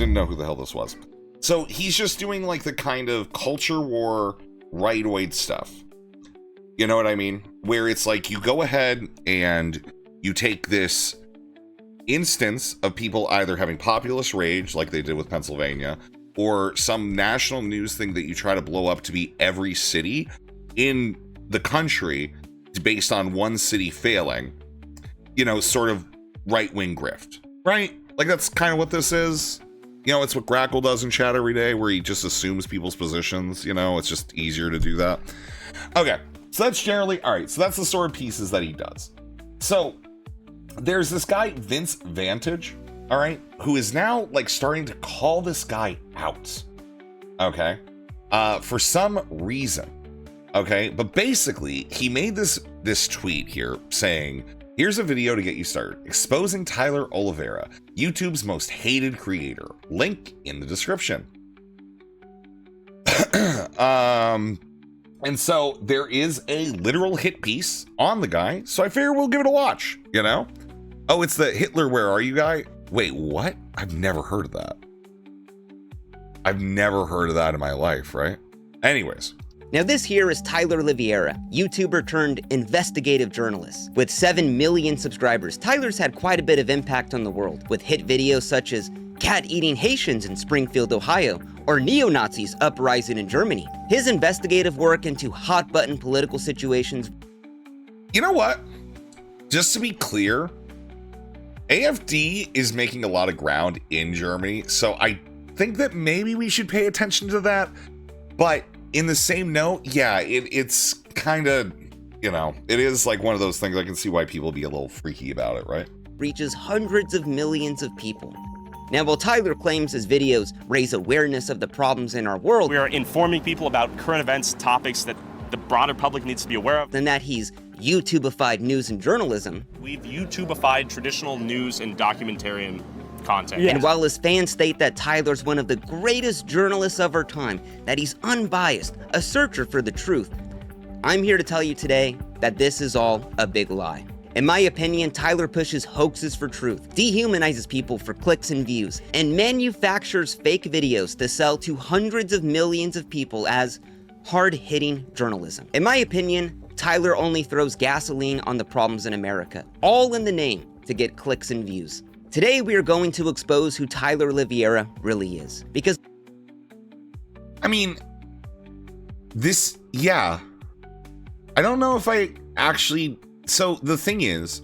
didn't know who the hell this was. So he's just doing like the kind of culture war rightoid stuff. You know what I mean? Where it's like you go ahead and you take this instance of people either having populist rage like they did with Pennsylvania, or some national news thing that you try to blow up to be every city in the country based on one city failing, you know, sort of right-wing grift, right? Like that's kind of what this is. You know, it's what Grackle does in chat every day, where he just assumes people's positions. You know, it's just easier to do that. Okay, so that's generally, all right, so that's the sort of pieces that he does. So there's this guy, Vantage, all right, who is now like starting to call this guy out, okay, for some reason, okay, but basically he made this tweet here saying, here's a video to get you started, exposing Tyler Oliviera, YouTube's most hated creator, link in the description. And so there is a literal hit piece on the guy, so I figure we'll give it a watch, you know? Oh, it's the Hitler Where Are You guy? Wait, what? I've never heard of that. I've never heard of that in my life, right? Anyways. Now this here is Tyler Oliviera, YouTuber turned investigative journalist. With 7 million subscribers, Tyler's had quite a bit of impact on the world, with hit videos such as cat-eating Haitians in Springfield, Ohio, or neo-Nazis uprising in Germany. His investigative work into hot-button political situations. You know what? Just to be clear, AFD is making a lot of ground in Germany, so I think that maybe we should pay attention to that. But in the same note, yeah, it's kind of, you know, it is like one of those things. I can see why people be a little freaky about it, right? Reaches hundreds of millions of people. Now, while Tyler claims his videos raise awareness of the problems in our world, we are informing people about current events, topics that the broader public needs to be aware of, and that he's YouTubified news and journalism. We've YouTubified traditional news and documentarian content. And while his fans state that Tyler's one of the greatest journalists of our time, that he's unbiased, a searcher for the truth, I'm here to tell you today that this is all a big lie. In my opinion, Tyler pushes hoaxes for truth, dehumanizes people for clicks and views, and manufactures fake videos to sell to hundreds of millions of people as hard-hitting journalism. In my opinion, Tyler only throws gasoline on the problems in America, all in the name to get clicks and views. Today, we are going to expose who Tyler Oliviera really is, because I mean, yeah, I don't know if I actually. So the thing is,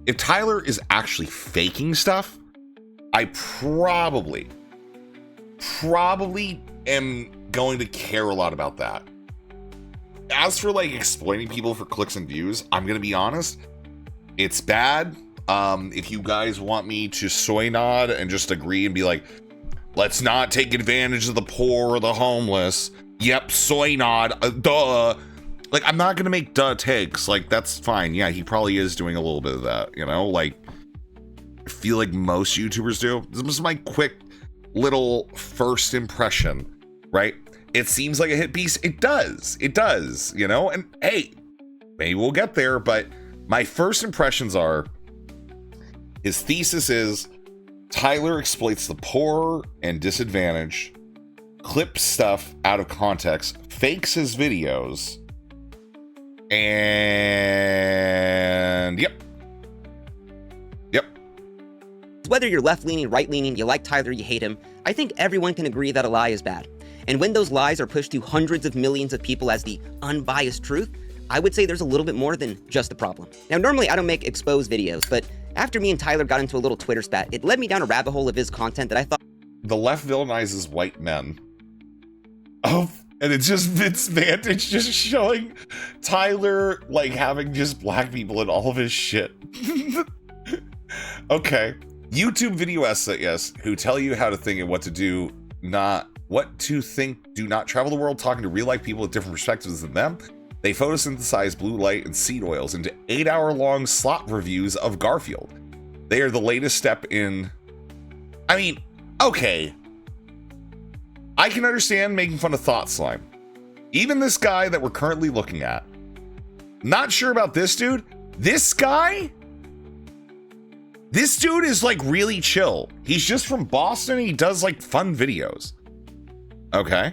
if Tyler is actually faking stuff, I probably am going to care a lot about that. As for like exploiting people for clicks and views, I'm going to be honest, it's bad. If you guys want me to soy nod and just agree and be like, let's not take advantage of the poor or the homeless. Yep, soy nod, duh. Like, I'm not going to make duh takes. Like, that's fine. Yeah, he probably is doing a little bit of that, you know? Like, I feel like most YouTubers do. This is my quick little first impression, right? It seems like a hit piece. It does, you know? And hey, maybe we'll get there, but my first impressions are, his thesis is, Tyler exploits the poor and disadvantaged, clips stuff out of context, fakes his videos, and yep. whether you're left-leaning, right-leaning, you like Tyler, you hate him, I think everyone can agree that a lie is bad. And when those lies are pushed to hundreds of millions of people as the unbiased truth, I would say there's a little bit more than just the problem. Now, normally I don't make exposed videos, but after me and Tyler got into a little Twitter spat, it led me down a rabbit hole of his content that I thought... The left villainizes white men. Oh, and it's just Vantage just showing Tyler, like, having just black people in all of his shit. Okay. YouTube video essayists who tell you how to think and what to do, not what to think, do not travel the world talking to real-life people with different perspectives than them. They photosynthesize blue light and seed oils into 8-hour-long slot reviews of Garfield. They are the latest step in... I mean, okay. I can understand making fun of Thought Slime. Even this guy that we're currently looking at. Not sure about this dude. This guy This dude is like really chill. He's just from Boston and he does like fun videos. Okay.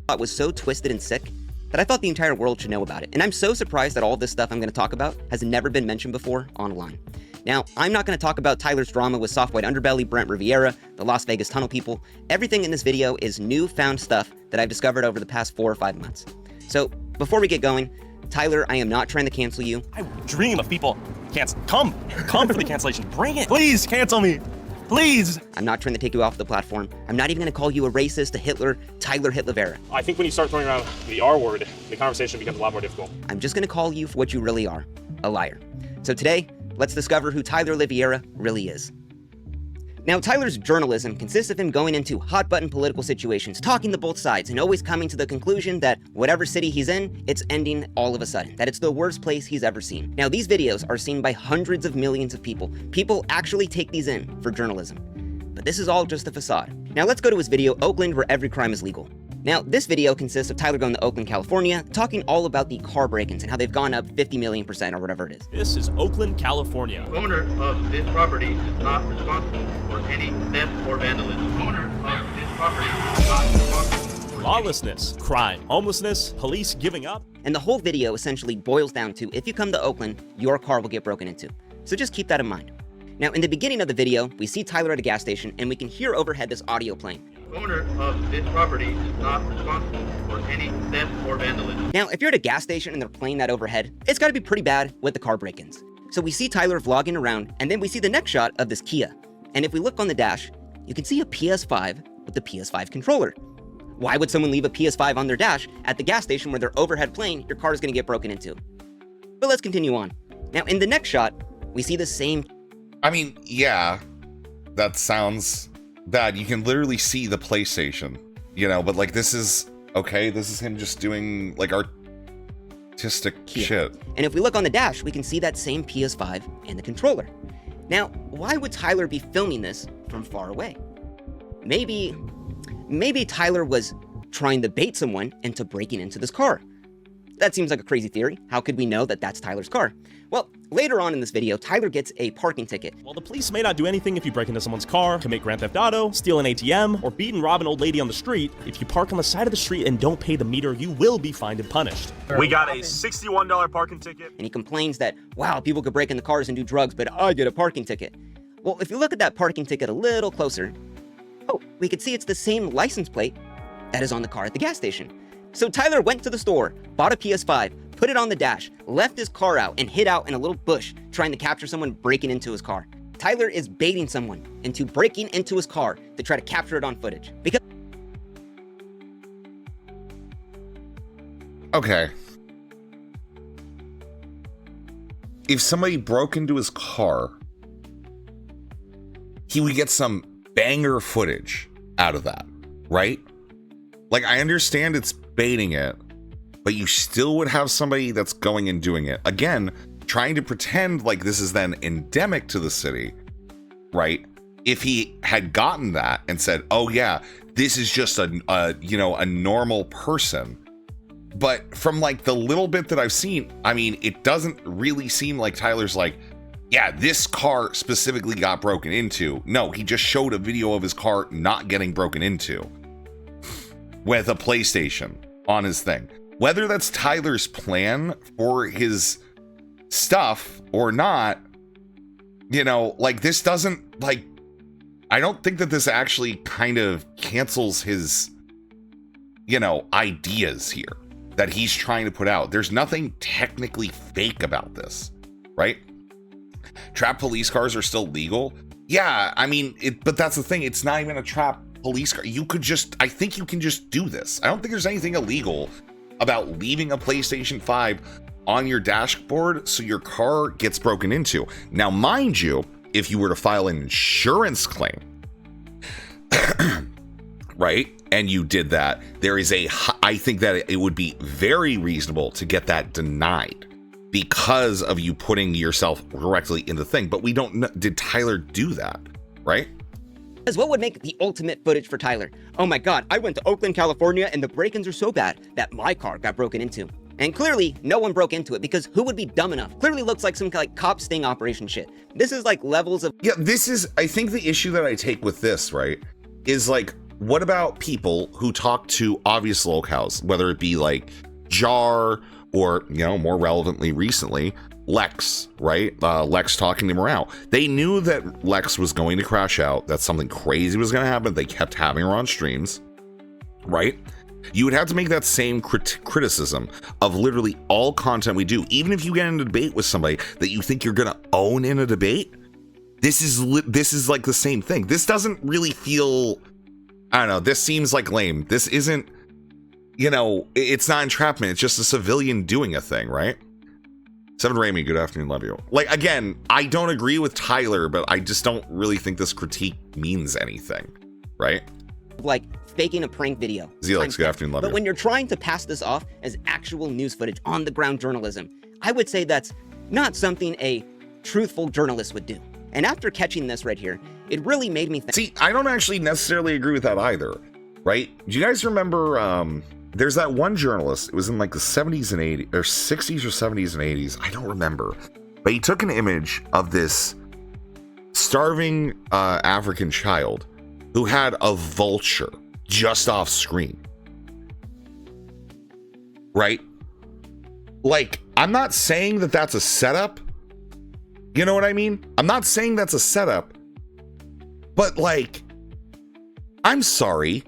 It was so twisted and sick that I thought the entire world should know about it. And I'm so surprised that all this stuff I'm going to talk about has never been mentioned before online. Now, I'm not going to talk about Tyler's drama with Soft White Underbelly, Brent Riviera, the Las Vegas Tunnel people. Everything in this video is newfound stuff that I've discovered over the past 4 or 5 months. So, before we get going, Tyler, I am not trying to cancel you. I dream of people come for the cancellation. Bring it. Please cancel me. Please. I'm not trying to take you off the platform. I'm not even going to call you a racist, a Hitler, Tyler Oliviera. I think when you start throwing around the R word, the conversation becomes a lot more difficult. I'm just going to call you for what you really are, a liar. So today, let's discover who Tyler Oliviera really is. Now, Tyler's journalism consists of him going into hot-button political situations, talking to both sides, and always coming to the conclusion that whatever city he's in, it's ending all of a sudden, that it's the worst place he's ever seen. Now, these videos are seen by hundreds of millions of people. People actually take these in for journalism. But this is all just a facade. Now, let's go to his video, Oakland, where every crime is legal. Now, this video consists of Tyler going to Oakland, California, talking all about the car break-ins and how they've gone up 50 million% or whatever it is. This is Oakland, California. Owner of this property is not responsible for any theft or vandalism. Owner of this property is not responsible for Lawlessness, crime, homelessness, police giving up. And the whole video essentially boils down to, if you come to Oakland, your car will get broken into. So just keep that in mind. Now, in the beginning of the video, we see Tyler at a gas station, and we can hear overhead this audio playing. Owner of this property is not responsible for any theft or vandalism. Now, if you're at a gas station and they're playing that overhead, it's gotta be pretty bad with the car break-ins. So we see Tyler vlogging around, and then we see the next shot of this Kia. And if we look on the dash, you can see a PS5 with the PS5 controller. Why would someone leave a PS5 on their dash at the gas station where they're overhead playing? Your car is gonna get broken into. But let's continue on. Now, in the next shot, we see the same. I mean, yeah, that sounds bad. You can literally see the PlayStation, you know, but like this is okay. This is him just doing like artistic Kia. shit. And if we look on the dash, we can see that same PS5 and the controller. Now, why would Tyler be filming this from far away? Maybe Tyler was trying to bait someone into breaking into this car. That seems like a crazy theory. How could we know that that's Tyler's car? Well, later on in this video, Tyler gets a parking ticket. While the police may not do anything if you break into someone's car, commit grand theft auto, steal an ATM, or beat and rob an old lady on the street, if you park on the side of the street and don't pay the meter, you will be fined and punished. We got a $61 parking ticket. And he complains that, wow, people could break into cars and do drugs, but I get a parking ticket. Well, if you look at that parking ticket a little closer, oh, we could see it's the same license plate that is on the car at the gas station. So Tyler went to the store, bought a PS5, put it on the dash, left his car out, and hid out in a little bush trying to capture someone breaking into his car. Tyler is baiting someone into breaking into his car to try to capture it on footage. Because Okay. If somebody broke into his car, he would get some banger footage out of that, right? Like, I understand it's baiting it, but you still would have somebody that's going and doing it. Again, trying to pretend like this is then endemic to the city, right? If he had gotten that and said, oh yeah, this is just a normal person. But from like the little bit that I've seen, I mean, it doesn't really seem like Tyler's like, yeah, this car specifically got broken into. No, he just showed a video of his car not getting broken into with a PlayStation on his thing. Whether that's Tyler's plan for his stuff or not, you know, like this doesn't like, I don't think that this actually kind of cancels his, you know, ideas here that he's trying to put out. There's nothing technically fake about this, right? Trap police cars are still legal. Yeah, I mean, but that's the thing. It's not even a trap police car. You could just, I think you can just do this. I don't think there's anything illegal about leaving a PlayStation 5 on your dashboard so your car gets broken into. Now, mind you, if you were to file an insurance claim, right, and you did that, there is I think that it would be very reasonable to get that denied because of you putting yourself directly in the thing. But we don't know, did Tyler do that, right? Because what would make the ultimate footage for Tyler? Oh my god, I went to Oakland, California, and the break-ins are so bad that my car got broken into. And clearly, no one broke into it because who would be dumb enough? Clearly looks like some like cop sting operation shit. This is like levels of... Yeah, this is, I think the issue that I take with this, right, is like, what about people who talk to obvious locales, whether it be like Jar or, you know, more relevantly recently, Lex, right? Lex talking to Morale. They knew that Lex was going to crash out, that something crazy was going to happen. They kept having her on streams, right? You would have to make that same criticism of literally all content we do. Even if you get in a debate with somebody that you think you're going to own in a debate, this is like the same thing. This doesn't really feel, I don't know, this seems like lame. This isn't, you know, it's not entrapment. It's just a civilian doing a thing, right? Seven Raimi, good afternoon, love you. Like, again, I don't agree with Tyler, but I just don't really think this critique means anything, right? Like faking a prank video. Zelix, good afternoon, love you. But when you're trying to pass this off as actual news footage, on the ground journalism, I would say that's not something a truthful journalist would do. And after catching this right here, it really made me think. See, I don't actually necessarily agree with that either, right? Do you guys remember, there's that one journalist, it was in like the 70s and 80s, or 60s or 70s and 80s, I don't remember. But he took an image of this starving African child who had a vulture just off screen. Right? Like, I'm not saying that that's a setup. You know what I mean? I'm not saying that's a setup. But like, I'm sorry.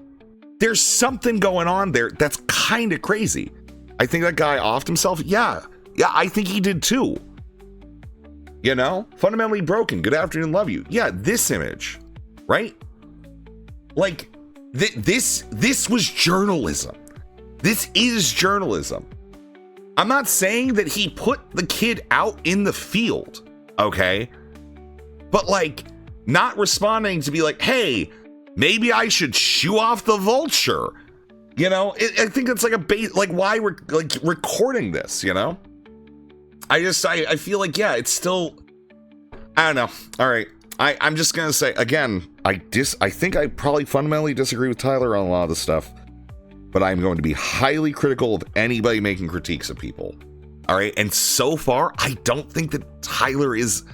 There's something going on there that's kind of crazy. I think that guy offed himself. Yeah, I think he did too. You know? Fundamentally broken. Good afternoon, love you. Yeah, this image. Right? Like, this was journalism. This is journalism. I'm not saying that he put the kid out in the field, okay? But like, not responding to be like, hey, maybe I should shoo off the vulture. You know, I think it's like a bait, like why we're like recording this, you know? I feel like, yeah, it's still, I don't know. All right. I'm just going to say, again, I think I probably fundamentally disagree with Tyler on a lot of this stuff, but I'm going to be highly critical of anybody making critiques of people. All right. And so far, I don't think that Tyler is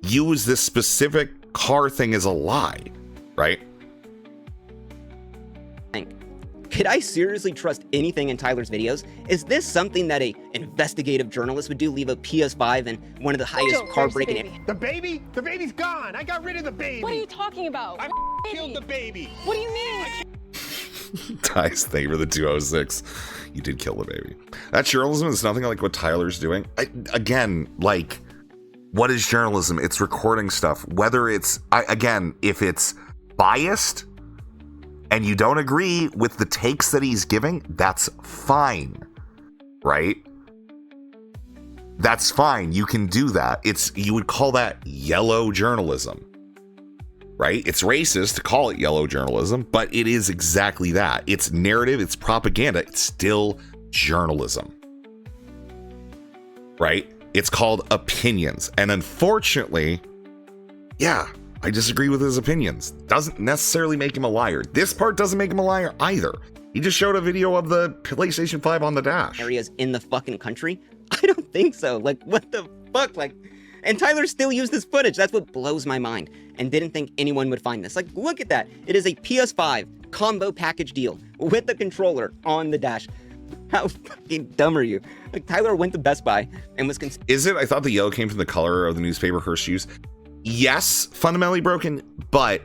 used this specific car thing as a lie, right? Could I seriously trust anything in Tyler's videos? Is this something that a investigative journalist would do? Leave a PS5 and one of the highest car breaking... The baby? The baby's gone. I got rid of the baby. What are you talking about? I killed the baby. What do you mean? Ty's, thank you for the 206. You did kill the baby. That journalism is nothing like what Tyler's doing. Again, like, what is journalism? It's recording stuff. Whether it's, again, if it's biased and you don't agree with the takes that he's giving, that's fine, right? That's fine. You can do that. You would call that yellow journalism, right? It's racist to call it yellow journalism, but it is exactly that. It's narrative, it's propaganda, it's still journalism, right? It's called opinions. And unfortunately, yeah, I disagree with his opinions. Doesn't necessarily make him a liar. This part doesn't make him a liar either. He just showed a video of the PlayStation 5 on the dash. Areas in the fucking country? I don't think so. Like, what the fuck? Like, and Tyler still used this footage. That's what blows my mind. And didn't think anyone would find this. Like, look at that. It is a PS5 combo package deal with the controller on the dash. How fucking dumb are you? Like, Tyler went to Best Buy and was... Is it? I thought the yellow came from the color of the newspaper Hearst used. Yes, fundamentally broken, but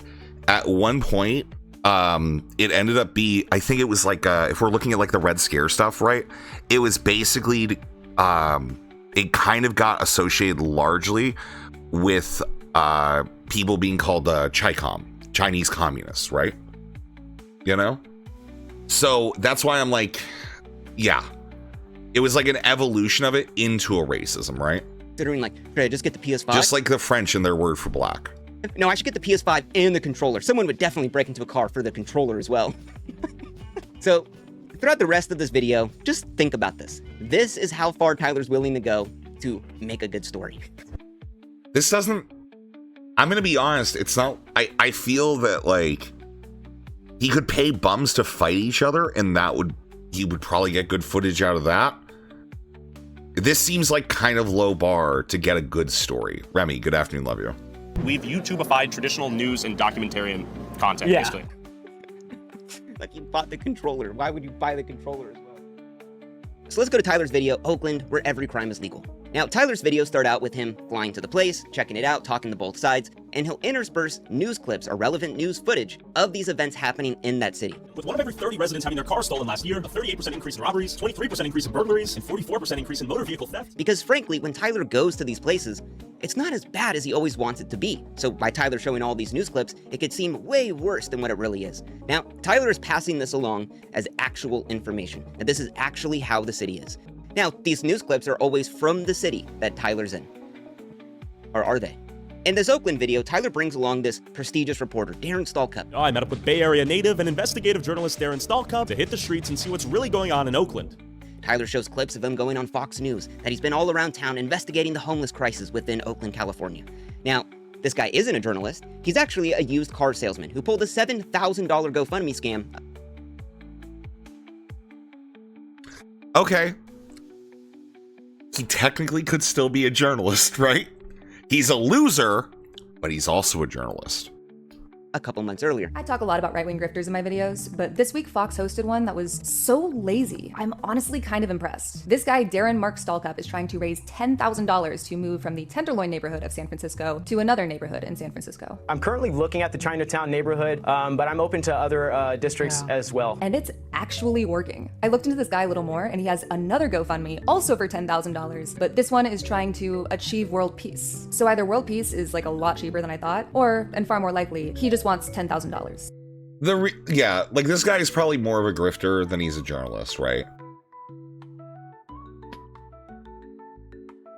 at one point, it ended up I think it was like, if we're looking at like the Red Scare stuff, right? It was basically, it kind of got associated largely with people being called Chinese communists, right? You know? So that's why I'm like, yeah, it was like an evolution of it into a racism, right? Considering like, should I just get the PS5? Just like the French and their word for black. No, I should get the PS5 and the controller. Someone would definitely break into a car for the controller as well. So, throughout the rest of this video, just think about this. This is how far Tyler's willing to go to make a good story. This doesn't... I'm gonna be honest, it's not... I feel that, like, he could pay bums to fight each other, and he would probably get good footage out of that. This seems like kind of low bar to get a good story. Remy, good afternoon, love you. We've YouTubeified traditional news and documentarian content, basically. Like, you bought the controller. Why would you buy the controller as well? So let's go to Tyler's video, Oakland, where every crime is legal. Now, Tyler's videos start out with him flying to the place, checking it out, talking to both sides, and he'll intersperse news clips or relevant news footage of these events happening in that city. With 1 of every 30 residents having their cars stolen last year, a 38% increase in robberies, 23% increase in burglaries, and 44% increase in motor vehicle theft. Because frankly, when Tyler goes to these places, it's not as bad as he always wants it to be. So by Tyler showing all these news clips, it could seem way worse than what it really is. Now, Tyler is passing this along as actual information, that this is actually how the city is. Now, these news clips are always from the city that Tyler's in. Or are they? In this Oakland video, Tyler brings along this prestigious reporter, Darren Stalcup. I met up with Bay Area native and investigative journalist Darren Stalcup to hit the streets and see what's really going on in Oakland. Tyler shows clips of him going on Fox News, that he's been all around town investigating the homeless crisis within Oakland, California. Now, this guy isn't a journalist. He's actually a used car salesman who pulled a $7,000 GoFundMe scam. Okay. He technically could still be a journalist, right? He's a loser, but he's also a journalist. A couple months earlier. I talk a lot about right-wing grifters in my videos, but this week Fox hosted one that was so lazy. I'm honestly kind of impressed. This guy, Darren Mark Stalcup, is trying to raise $10,000 to move from the Tenderloin neighborhood of San Francisco to another neighborhood in San Francisco. I'm currently looking at the Chinatown neighborhood, but I'm open to other districts as well. And it's actually working. I looked into this guy a little more, and he has another GoFundMe, also for $10,000, but this one is trying to achieve world peace. So either world peace is like a lot cheaper than I thought, or, and far more likely, he just wants $10,000. Yeah, like this guy is probably more of a grifter than he's a journalist, right?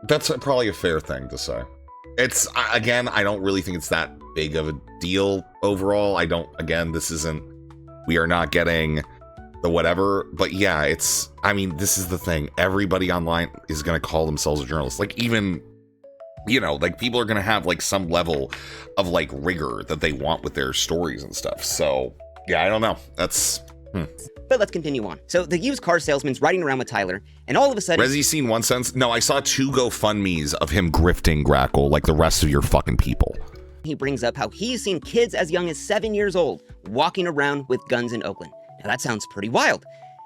That's probably a fair thing to say. It's, again, I don't really think it's that big of a deal overall. We are not getting the whatever, but yeah, this is the thing. Everybody online is going to call themselves a journalist. Like, even, like, people are going to have like some level of like rigor that they want with their stories and stuff. So yeah, I don't know. That's But let's continue on. So the used car salesman's riding around with Tyler, and all of a sudden... Has he seen one sense? No, I saw 2 GoFundMes of him grifting Grackle like the rest of your fucking people. He brings up how he's seen kids as young as 7 years old walking around with guns in Oakland. Now that sounds pretty wild.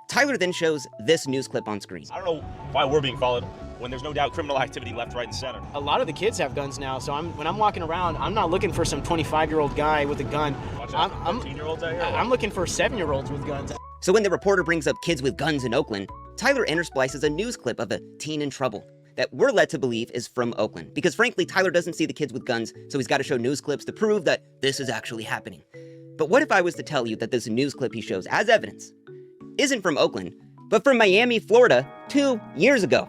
Tyler then shows this news clip on screen. I don't know why we're being followed when there's no doubt criminal activity left, right, and center. A lot of the kids have guns now, so when I'm walking around, I'm not looking for some 25-year-old guy with a gun. I'm 15-year-olds out here? I'm looking for 7-year-olds with guns. So when the reporter brings up kids with guns in Oakland, Tyler intersplices a news clip of a teen in trouble that we're led to believe is from Oakland. Because frankly, Tyler doesn't see the kids with guns, so he's got to show news clips to prove that this is actually happening. But what if I was to tell you that this news clip he shows as evidence isn't from Oakland, but from Miami, Florida, 2 years ago?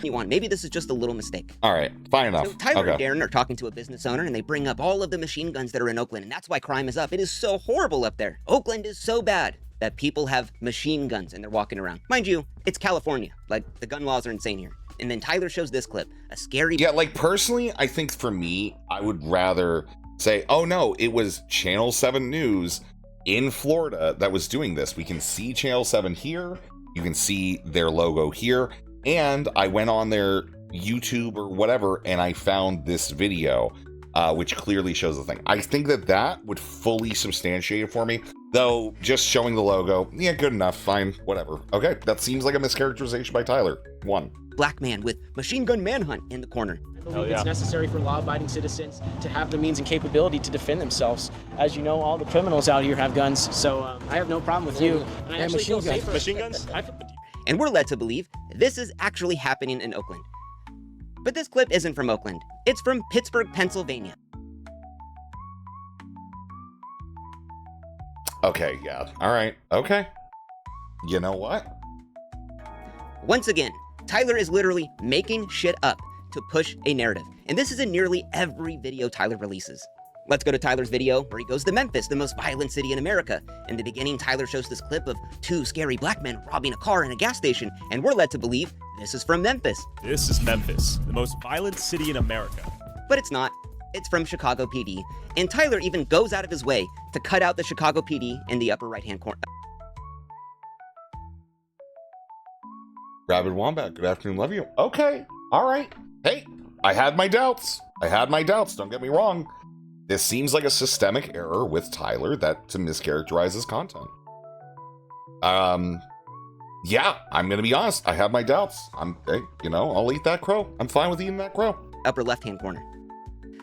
Maybe this is just a little mistake. All right, fine enough. So Tyler and Darren are talking to a business owner, and they bring up all of the machine guns that are in Oakland, and that's why crime is up. It is so horrible up there. Oakland is so bad that people have machine guns and they're walking around. Mind you, it's California. Like, the gun laws are insane here. And then Tyler shows this clip, a scary... Yeah, like, personally, I think for me, I would rather say, oh no, it was Channel 7 News in Florida that was doing this. We can see Channel 7 here. You can see their logo here. And I went on their YouTube or whatever, and I found this video, which clearly shows the thing. I think that would fully substantiate it for me. Though, just showing the logo, yeah, good enough, fine, whatever. Okay, that seems like a mischaracterization by Tyler. 1. Black man with machine gun manhunt in the corner. I believe it's necessary for law-abiding citizens to have the means and capability to defend themselves. As you know, all the criminals out here have guns, so I have no problem with you. And I actually feel safer. Machine guns? And we're led to believe this is actually happening in Oakland. But this clip isn't from Oakland. It's from Pittsburgh, Pennsylvania. Okay, yeah. All right. Okay. You know what? Once again, Tyler is literally making shit up to push a narrative. And this is in nearly every video Tyler releases. Let's go to Tyler's video where he goes to Memphis, the most violent city in America. In the beginning, Tyler shows this clip of 2 scary black men robbing a car in a gas station, and we're led to believe this is from Memphis. This is Memphis, the most violent city in America. But it's not. It's from Chicago PD. And Tyler even goes out of his way to cut out the Chicago PD in the upper right-hand corner. Rabid Wombat, good afternoon, love you. Okay, all right. Hey, I had my doubts. Don't get me wrong. This seems like a systemic error with Tyler that to mischaracterize his content. Yeah, I'm gonna be honest. I have my doubts. Hey, I'll eat that crow. I'm fine with eating that crow. Upper left-hand corner.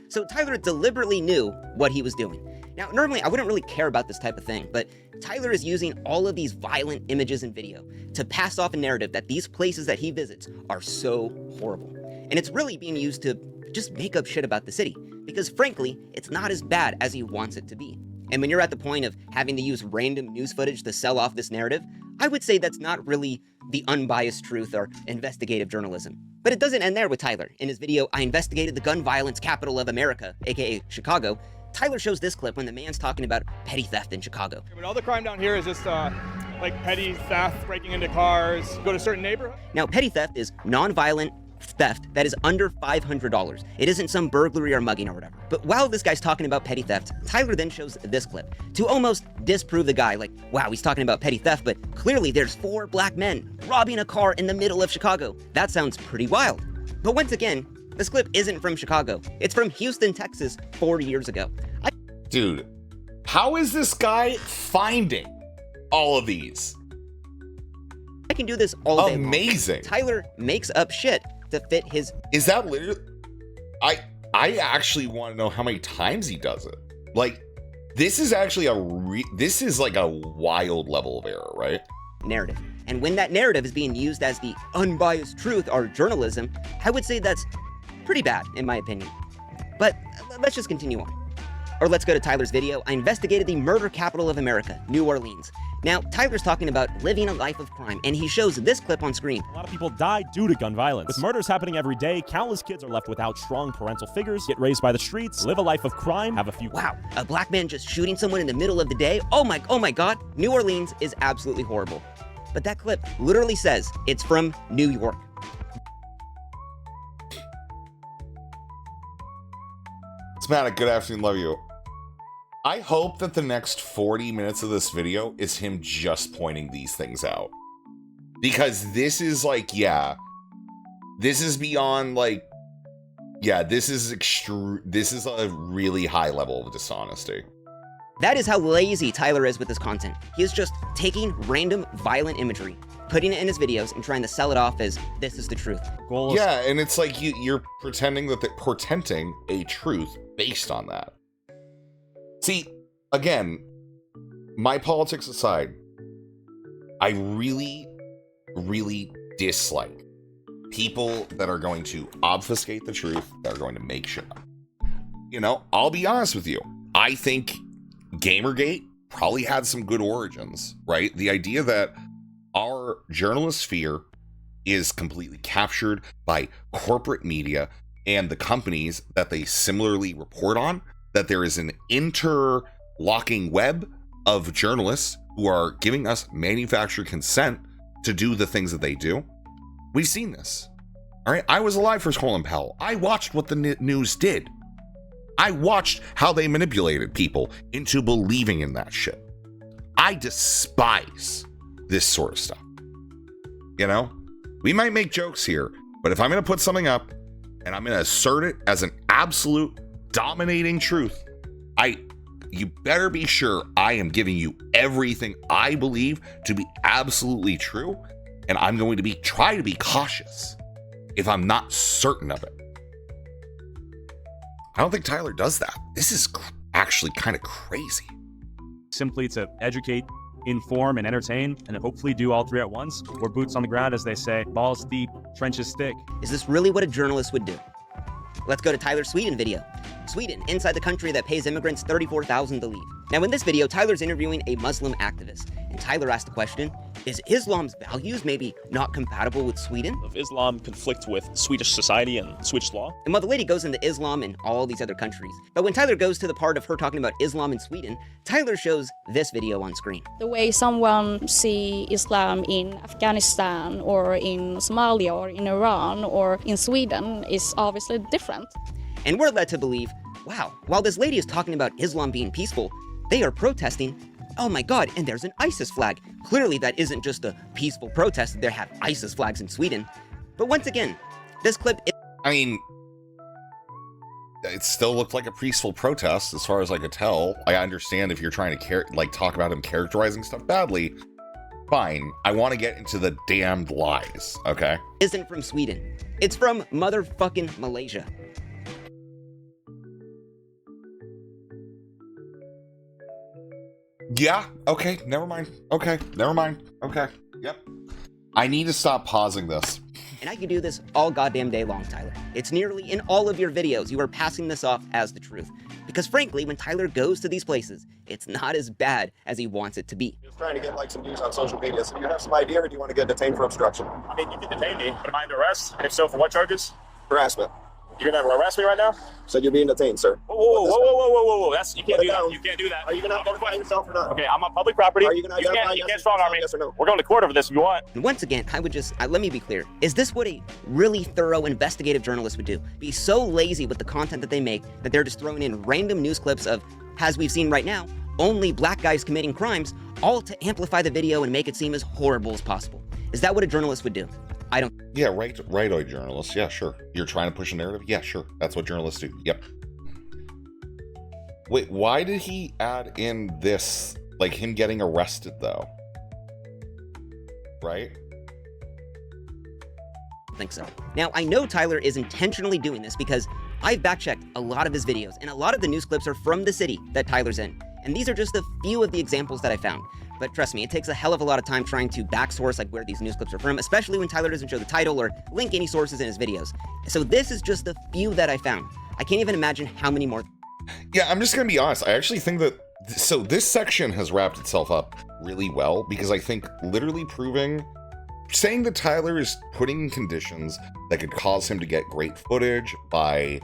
So Tyler deliberately knew what he was doing. Now, normally I wouldn't really care about this type of thing, but Tyler is using all of these violent images and video to pass off a narrative that these places that he visits are so horrible. And it's really being used to just make up shit about the city, because frankly, it's not as bad as he wants it to be. And when you're at the point of having to use random news footage to sell off this narrative, I would say that's not really the unbiased truth or investigative journalism. But it doesn't end there with Tyler. In his video, I investigated the gun violence capital of America, aka Chicago, Tyler shows this clip when the man's talking about petty theft in Chicago. But all the crime down here is just like petty theft, breaking into cars, go to certain neighborhoods. Now, petty theft is non-violent theft that is under $500. It isn't some burglary or mugging or whatever. But while this guy's talking about petty theft, Tyler then shows this clip to almost disprove the guy. Like, wow, he's talking about petty theft, but clearly there's 4 black men robbing a car in the middle of Chicago. That sounds pretty wild. But once again, this clip isn't from Chicago. It's from Houston, Texas, 4 years ago. Dude, how is this guy finding all of these? I can do this all day. Amazing. Tyler makes up shit to fit his... Is that literally... I actually want to know how many times he does it. Like, this is actually this is like a wild level of error, right? Narrative. And when that narrative is being used as the unbiased truth or journalism, I would say that's pretty bad, in my opinion. But let's just continue on. Or let's go to Tyler's video. I investigated the murder capital of America, New Orleans. Now, Tyler's talking about living a life of crime, and he shows this clip on screen. A lot of people die due to gun violence. With murders happening every day, countless kids are left without strong parental figures, get raised by the streets, live a life of crime, have a few... Wow, a black man just shooting someone in the middle of the day? Oh my god, New Orleans is absolutely horrible. But that clip literally says it's from New York. Smatic, good afternoon, love you. I hope that the next 40 minutes of this video is him just pointing these things out. Because this is like, yeah, this is beyond like, yeah, this is a really high level of dishonesty. That is how lazy Tyler is with his content. He is just taking random violent imagery, putting it in his videos, and trying to sell it off as this is the truth. Yeah, and it's like you're pretending that they're portending a truth based on that. See, again, my politics aside, I really, really dislike people that are going to obfuscate the truth, that are going to make shit up. I'll be honest with you. I think Gamergate probably had some good origins, right? The idea that our journalist sphere is completely captured by corporate media and the companies that they similarly report on, that there is an interlocking web of journalists who are giving us manufactured consent to do the things that they do. We've seen this. All right, I was alive for Colin Powell. I watched what the news did. I watched how they manipulated people into believing in that shit. I despise this sort of stuff. We might make jokes here, but if I'm going to put something up and I'm going to assert it as an absolute dominating truth, you better be sure I am giving you everything I believe to be absolutely true, and I'm going to try to be cautious if I'm not certain of it. I don't think Tyler does that. This is actually kind of crazy. Simply to educate, inform, and entertain, and hopefully do all 3 at once. We're boots on the ground, as they say. Balls deep, trenches thick. Is this really what a journalist would do? Let's go to Tyler's Sweden video. Sweden, inside the country that pays immigrants $34,000 to leave. Now in this video, Tyler's interviewing a Muslim activist, and Tyler asked the question, is Islam's values maybe not compatible with Sweden? Of Islam conflict with Swedish society and Swedish law. And while the lady goes into Islam in all these other countries, but when Tyler goes to the part of her talking about Islam in Sweden, Tyler shows this video on screen. The way someone see Islam in Afghanistan or in Somalia or in Iran or in Sweden is obviously different. And we're led to believe, wow, while this lady is talking about Islam being peaceful, they are protesting, oh my god, and there's an ISIS flag. Clearly, that isn't just a peaceful protest that they have ISIS flags in Sweden. But once again, this clip is... I mean, it still looked like a peaceful protest as far as I could tell. I understand if you're trying to talk about him characterizing stuff badly. Fine. I want to get into the damned lies, okay? Isn't from Sweden. It's from motherfucking Malaysia. Yeah, okay, never mind. Okay, never mind. Okay, yep. I need to stop pausing this. And I could do this all goddamn day long, Tyler. It's nearly in all of your videos you are passing this off as the truth. Because frankly, when Tyler goes to these places, it's not as bad as he wants it to be. Just trying to get like some news on social media. So do you have some idea, or do you want to get detained for obstruction? I mean, you can detain me, but am I under arrest? If so, for what charges? Harassment. You're gonna arrest me right now? Said you're being detained, sir. Whoa. That's, you can't do that. You can't do that. Are you going to identify yourself or not? Okay, I'm on public property. Are you going to identify You can't strong arm me. yes or no? We're going to court over this if you want. And once again, I would just, let me be clear. Is this what a really thorough investigative journalist would do? Be so lazy with the content that they make that they're just throwing in random news clips of, as we've seen right now, only black guys committing crimes, all to amplify the video and make it seem as horrible as possible. Is that what a journalist would do? I don't... Yeah, rightoid journalists. Yeah, sure. You're trying to push a narrative? Yeah, sure. That's what journalists do. Yep. Wait, why did he add in this, like him getting arrested, though? Right? I think so. Now, I know Tyler is intentionally doing this because I've backchecked a lot of his videos, and a lot of the news clips are from the city that Tyler's in. And these are just a few of the examples that I found. But trust me, it takes a hell of a lot of time trying to backsource like where these news clips are from, especially when Tyler doesn't show the title or link any sources in his videos. So this is just a few that I found. I can't even imagine how many more. Yeah, I'm just gonna be honest. I actually think that so this section has wrapped itself up really well because I think literally saying that Tyler is putting in conditions that could cause him to get great footage by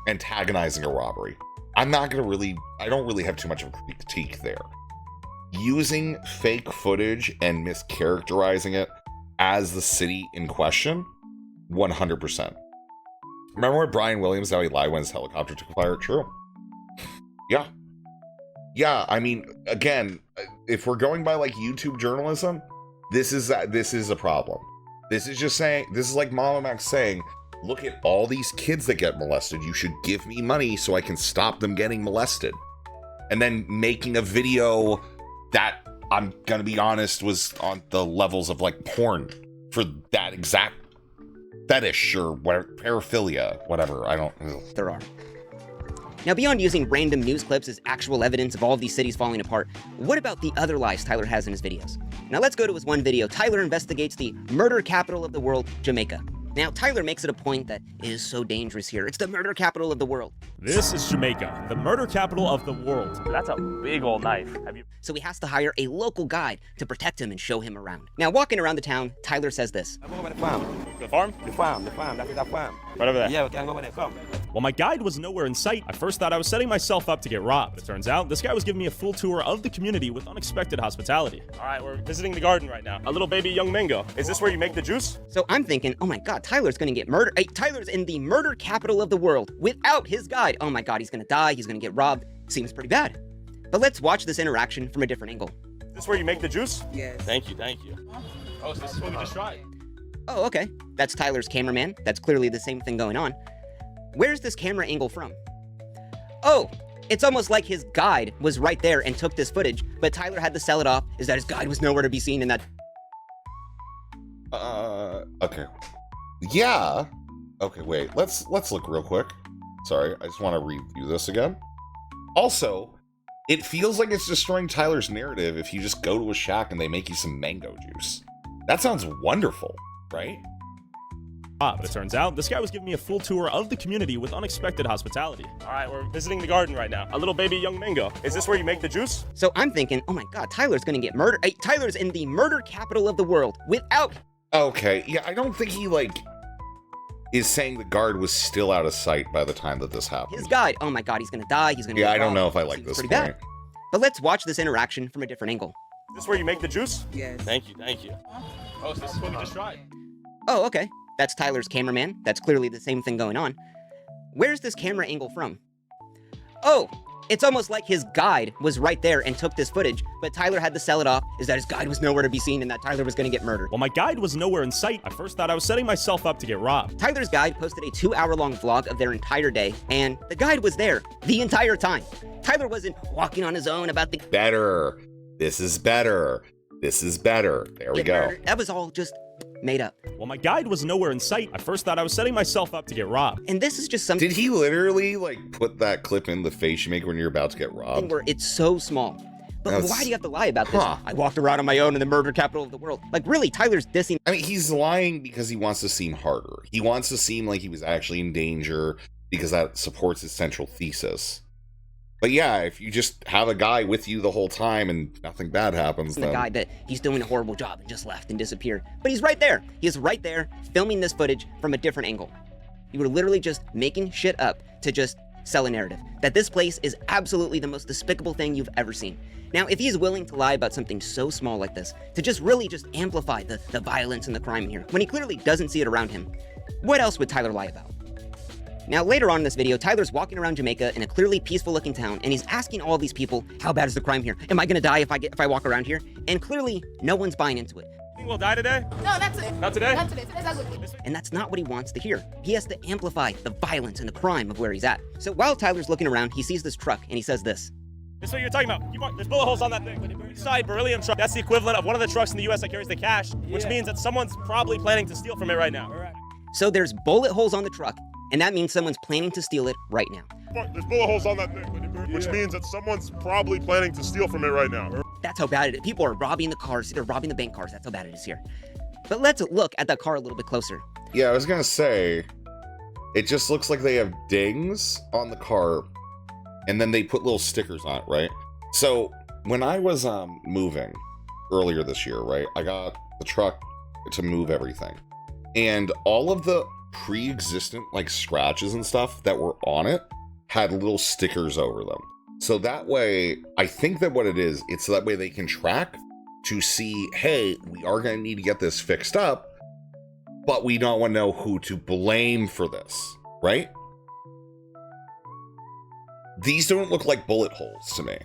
antagonizing a robbery. I don't really have too much of a critique there. Using fake footage and mischaracterizing it as the city in question, 100%. Remember when Brian Williams, how he lied when his helicopter took fire? True. Yeah. Yeah, I mean, again, if we're going by like YouTube journalism, this is a problem. This is like Mama Max saying, look at all these kids that get molested. You should give me money so I can stop them getting molested. And then making a video that, I'm gonna be honest, was on the levels of like porn for that exact fetish or whatever, paraphilia, whatever. I don't know. There are. Now, beyond using random news clips as actual evidence of all of these cities falling apart, what about the other lies Tyler has in his videos? Now, let's go to his one video. Tyler investigates the murder capital of the world, Jamaica. Now, Tyler makes it a point that it is so dangerous here. It's the murder capital of the world. This is Jamaica, the murder capital of the world. That's a big old knife. So he has to hire a local guide to protect him and show him around. Now, walking around the town, Tyler says this. I'm going to the farm. The farm? The farm. That is a farm. Right over there. Yeah, we can go over there. Come. Well, my guide was nowhere in sight. I first thought I was setting myself up to get robbed. It turns out this guy was giving me a full tour of the community with unexpected hospitality. All right, we're visiting the garden right now. A little baby young mango. Is this where you make the juice? So I'm thinking, oh my God, Tyler's gonna get murdered. Hey, Tyler's in the murder capital of the world without his guide. Oh my God, he's gonna die. He's gonna get robbed. Seems pretty bad. But let's watch this interaction from a different angle. Is this where you make the juice? Yes. Thank you. Oh, so this is what we just tried. Oh, okay. That's Tyler's cameraman. That's clearly the same thing going on. Where's this camera angle from? Oh, it's almost like his guide was right there and took this footage, but Tyler had to sell it off, is that his guide was nowhere to be seen in that... Okay. Yeah. Okay, wait. Let's look real quick. Sorry, I just want to review this again. Also, it feels like it's destroying Tyler's narrative if you just go to a shack and they make you some mango juice. That sounds wonderful, right? But it turns out this guy was giving me a full tour of the community with unexpected hospitality. All right, we're visiting the garden right now. A little baby young mango. Is this where you make the juice? So I'm thinking, oh my God, Tyler's gonna get murdered. Hey, Tyler's in the murder capital of the world without... Okay, yeah, I don't think he, is saying the guard was still out of sight by the time that this happened. His guide, oh my God, he's gonna die, he's gonna get I don't robbed. know if I like this pretty point. bad. But let's watch this interaction from a different angle. Is this where you make the juice? Yes. Thank you. Oh, so this is what we just tried. Oh, okay. That's Tyler's cameraman. That's clearly the same thing going on. Where's this camera angle from? Oh, It's almost like his guide was right there and took this footage, but Tyler had to sell it off, is that his guide was nowhere to be seen and that Tyler was gonna get murdered. While my guide was nowhere in sight, I first thought I was setting myself up to get robbed. Tyler's guide posted a 2-hour-long vlog of their entire day, and the guide was there the entire time. Tyler wasn't walking on his own about the Better. This is better. This is better. There we go. That was all just made up. While my guide was nowhere in sight, I first thought I was setting myself up to get robbed. And this is just something. Did he literally like put that clip in the face you make when you're about to get robbed? Where it's so small. But why do you have to lie about this? Huh. I walked around on my own in the murder capital of the world. Like, really, Tyler's dissing. I mean, he's lying because he wants to seem harder. He wants to seem like he was actually in danger because that supports his central thesis. But yeah, if you just have a guy with you the whole time and nothing bad happens, then... The guy that he's doing a horrible job and just left and disappeared. But he's right there. He is right there filming this footage from a different angle. You were literally just making shit up to just sell a narrative. That this place is absolutely the most despicable thing you've ever seen. Now, if he's willing to lie about something so small like this, to just really just amplify the violence and the crime here, when he clearly doesn't see it around him, what else would Tyler lie about? Now, later on in this video, Tyler's walking around Jamaica in a clearly peaceful-looking town, and he's asking all these people, how bad is the crime here? Am I gonna die if I walk around here? And clearly, no one's buying into it. Think we'll die today? No, not today. Not today? Not today. Today's ugly. And that's not what he wants to hear. He has to amplify the violence and the crime of where he's at. So while Tyler's looking around, he sees this truck, and he says this. This is what you're talking about. There's bullet holes on that thing. Inside beryllium truck. That's the equivalent of one of the trucks in the U.S. that carries the cash, which means that someone's probably planning to steal from it right now. So there's bullet holes on the truck, and that means someone's planning to steal it right now. There's bullet holes on that thing, which means that someone's probably planning to steal from it right now. That's how bad it is. People are robbing the cars. They're robbing the bank cars. That's how bad it is here. But let's look at that car a little bit closer. Yeah, I was gonna say, it just looks like they have dings on the car, and then they put little stickers on it, right? So when I was moving earlier this year, right, I got the truck to move everything, and all of the pre-existent like scratches and stuff that were on it had little stickers over them. So that way, I think that what it is, it's that way they can track to see, hey, we are going to need to get this fixed up, but we don't want to know who to blame for this, right? These don't look like bullet holes to me.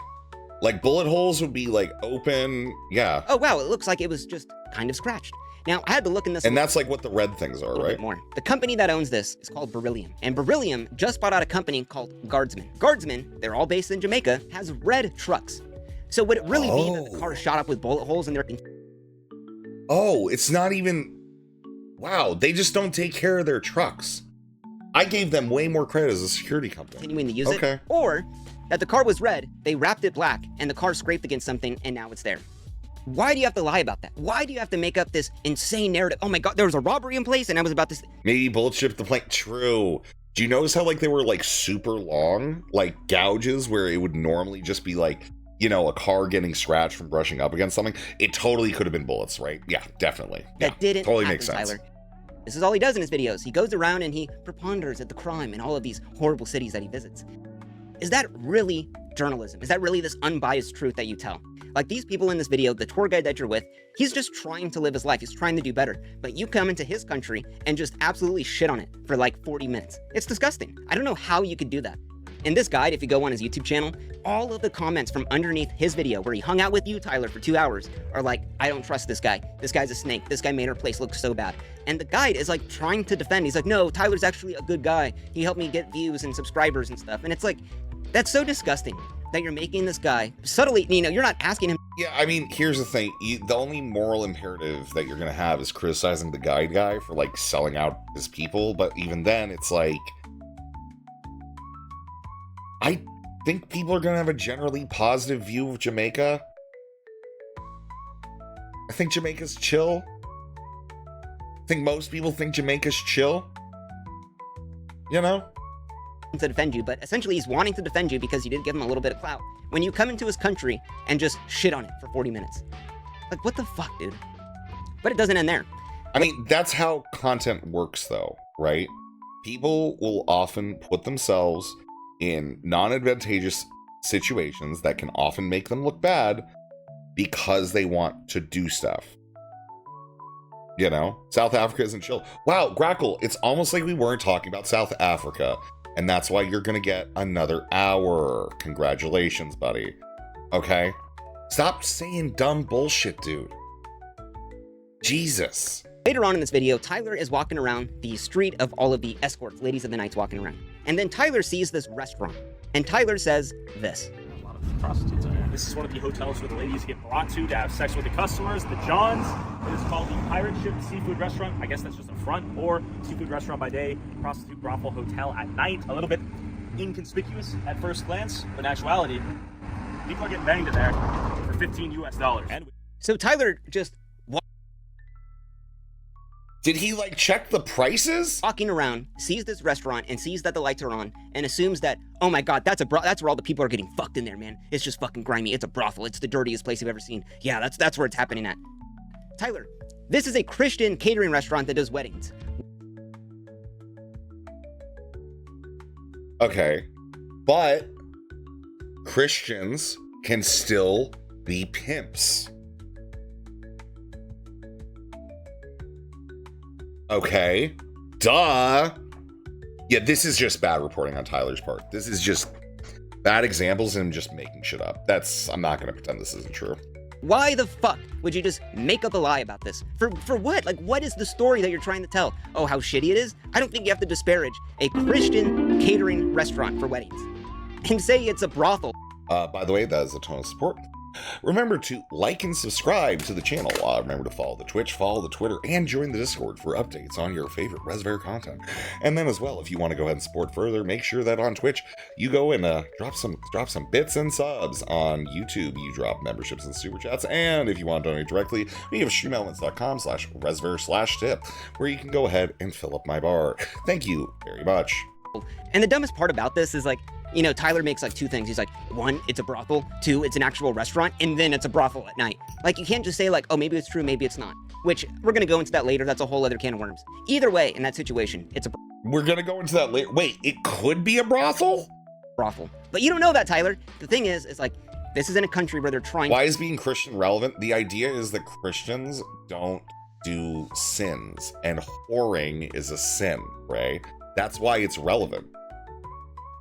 Like, bullet holes would be like open, yeah. Oh wow, it looks like it was just kind of scratched. Now, I had to look in this. And that's like what the red things are, right? More. The company that owns this is called Beryllium. And Beryllium just bought out a company called Guardsman. Guardsman, they're all based in Jamaica, has red trucks. So would it really be that the car shot up with bullet holes and they're... Oh, it's not even... Wow, they just don't take care of their trucks. I gave them way more credit as a security company. Continuing to use it. Or that the car was red, they wrapped it black, and the car scraped against something, and now it's there. Why do you have to lie about that? Why do you have to make up this insane narrative? Oh my god, there was a robbery in place and I was about to... Maybe bullet shipped the plane. True. Do you notice how like they were like super long? Like gouges where it would normally just be like, you know, a car getting scratched from brushing up against something? It totally could have been bullets, right? Yeah, definitely. That didn't totally happen, makes sense. Tyler. This is all he does in his videos. He goes around and he preponders at the crime in all of these horrible cities that he visits. Is that really journalism? Is that really this unbiased truth that you tell? Like these people in this video, the tour guide that you're with, he's just trying to live his life. He's trying to do better. But you come into his country and just absolutely shit on it for like 40 minutes. It's disgusting. I don't know how you could do that. In this guide, if you go on his YouTube channel, all of the comments from underneath his video where he hung out with you, Tyler, for 2 hours are like, I don't trust this guy. This guy's a snake. This guy made our place look so bad. And the guide is like trying to defend. He's like, no, Tyler's actually a good guy. He helped me get views and subscribers and stuff. And it's like, that's so disgusting that you're making this guy subtly, you know, you're not asking him. Yeah, I mean, here's the thing. The only moral imperative that you're going to have is criticizing the guide guy for, like, selling out his people. But even then, it's like, I think people are going to have a generally positive view of Jamaica. I think Jamaica's chill. I think most people think Jamaica's chill. You know? To defend you, but essentially he's wanting to defend you because you did give him a little bit of clout. When you come into his country and just shit on it for 40 minutes. Like, what the fuck, dude? But it doesn't end there. I mean, that's how content works, though, right? People will often put themselves in non-advantageous situations that can often make them look bad because they want to do stuff. You know? South Africa isn't chill. Wow, Grackle, it's almost like we weren't talking about South Africa And that's why you're going to get another hour. Congratulations, buddy. Okay? Stop saying dumb bullshit, dude. Jesus. Later on in this video, Tyler is walking around the street of all of the escorts, ladies of the nights walking around. And then Tyler sees this restaurant. And Tyler says this. A lot of prostitutes out here. This is one of the hotels where the ladies get brought to have sex with the customers, the Johns. It is called the Pirate Ship Seafood Restaurant. I guess that's just a front, or seafood restaurant by day, prostitute brothel hotel at night. A little bit inconspicuous at first glance, but in actuality, people are getting banged in there for $15 US. So Tyler just did he like check the prices? Walking around, sees this restaurant and sees that the lights are on and assumes that, oh my god, that's where all the people are getting fucked in there, man. It's just fucking grimy. It's a brothel. It's the dirtiest place you've ever seen. Yeah, that's where it's happening at. Tyler, this is a Christian catering restaurant that does weddings. Okay, but Christians can still be pimps. Okay, duh. Yeah, this is just bad reporting on Tyler's part. This is just bad examples and him just making shit up. I'm not gonna pretend this isn't true. Why the fuck would you just make up a lie about this? For what? Like, what is the story that you're trying to tell? Oh, how shitty it is? I don't think you have to disparage a Christian catering restaurant for weddings and say it's a brothel. By the way, that is a ton of support. Remember to like and subscribe to the channel. Remember to follow the Twitch, follow the Twitter, and join the Discord for updates on your favorite Resver content. And then as well, if you want to go ahead and support further, make sure that on Twitch you go and drop some bits and subs. On YouTube, you drop memberships and super chats. And if you want to donate directly, we have streamelements.com/resver/tip, where you can go ahead and fill up my bar. Thank you very much. And the dumbest part about this is, like, you know, Tyler makes like two things. He's like, one, it's a brothel. Two, it's an actual restaurant. And then it's a brothel at night. Like, you can't just say like, oh, maybe it's true, maybe it's not. Which, we're going to go into that later. That's a whole other can of worms. Either way, in that situation, it's a We're going to go into that later. Wait, it could be a brothel? Brothel. But you don't know that, Tyler. The thing is like, this is in a country where they're trying. Why is being Christian relevant? The idea is that Christians don't do sins. And whoring is a sin, right? That's why it's relevant.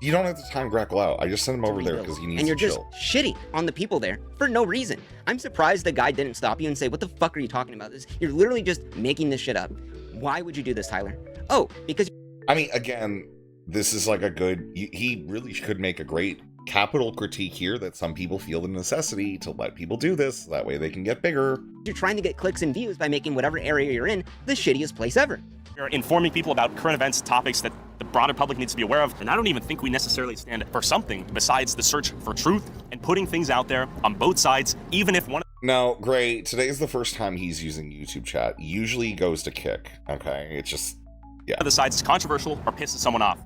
You don't have to time Grackle out. I just sent him over there because he needs to chill. And you're just shitty on the people there for no reason. I'm surprised the guy didn't stop you and say, what the fuck are you talking about? You're literally just making this shit up. Why would you do this, Tyler? Oh, because... I mean, again, this is like a good... He really could make a great capital critique here that some people feel the necessity to let people do this. That way they can get bigger. You're trying to get clicks and views by making whatever area you're in the shittiest place ever. We're informing people about current events, topics that the broader public needs to be aware of. And I don't even think we necessarily stand for something besides the search for truth and putting things out there on both sides, even if one... No, Gray, today is the first time he's using YouTube chat. Usually goes to kick, okay? It's just, yeah. The sides is controversial or pisses someone off.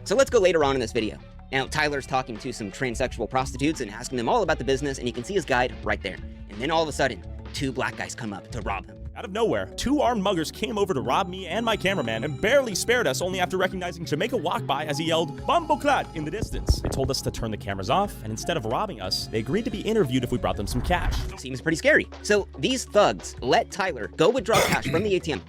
So let's go later on in this video. Now, Tyler's talking to some transsexual prostitutes and asking them all about the business, and you can see his guide right there. And then all of a sudden, two black guys come up to rob him. Out of nowhere, two armed muggers came over to rob me and my cameraman and barely spared us, only after recognizing Jamaica walk by as he yelled, "Bumbleclad" in the distance. They told us to turn the cameras off, and instead of robbing us, they agreed to be interviewed if we brought them some cash. Seems pretty scary. So these thugs let Tyler go withdraw cash from the ATM.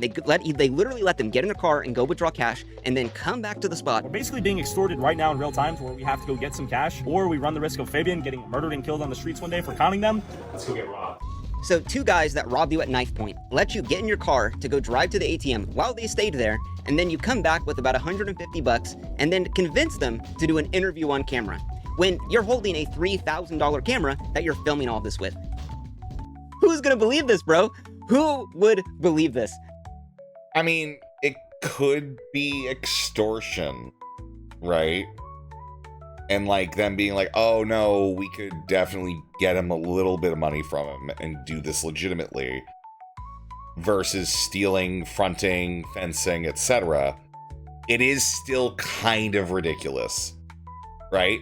They literally let them get in a car and go withdraw cash and then come back to the spot. We're basically being extorted right now in real time to where we have to go get some cash, or we run the risk of Fabian getting murdered and killed on the streets one day for conning them. Let's go get robbed. So two guys that robbed you at knife point let you get in your car to go drive to the ATM while they stayed there, and then you come back with about $150 and then convince them to do an interview on camera when you're holding a $3,000 camera that you're filming all this with. Who's gonna believe this, bro? Who would believe this? I mean, it could be extortion, right? And like them being like, oh no, we could definitely get him a little bit of money from him and do this legitimately, versus stealing, fronting, fencing, etc. It is still kind of ridiculous, right?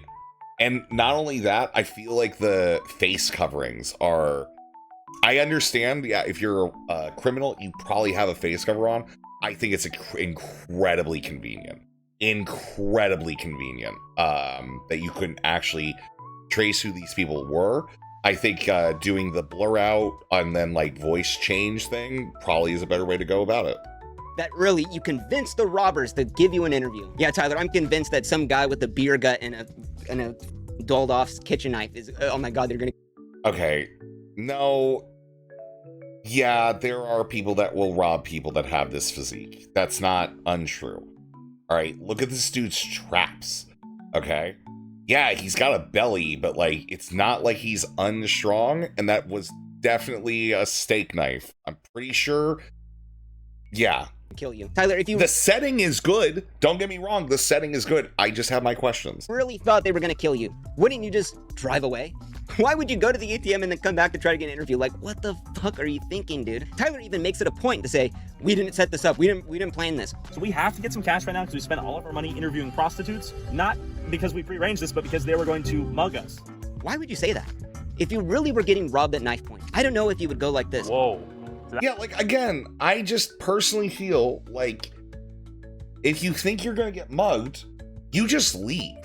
And not only that, I feel like the face coverings are... I understand, yeah, if you're a criminal, you probably have a face cover on. I think it's incredibly convenient. Incredibly convenient that you couldn't actually trace who these people were. I think doing the blur out and then like voice change thing probably is a better way to go about it. that really you convinced the robbers to give you an interview. Yeah, Tyler, I'm convinced that some guy with a beer gut and a dulled off kitchen knife is, oh my God, they're gonna. Okay, no. Yeah, there are people that will rob people that have this physique. That's not untrue. All right, look at this dude's traps. Okay. Yeah, he's got a belly, but like, it's not like he's unstrong, and that was definitely a steak knife. I'm pretty sure. Yeah. Kill you. Tyler, if you... The setting is good. Don't get me wrong, the setting is good. I just have my questions. Really thought they were gonna kill you. Wouldn't you just drive away? Why would you go to the ATM and then come back to try to get an interview? Like, what the fuck are you thinking, dude? Tyler even makes it a point to say, we didn't set this up. We didn't plan this. So we have to get some cash right now because we spent all of our money interviewing prostitutes, not because we prearranged this, but because they were going to mug us. Why would you say that? If you really were getting robbed at knife point, I don't know if you would go like this. Whoa. Yeah, like, again, I just personally feel like if you think you're gonna get mugged, you just leave.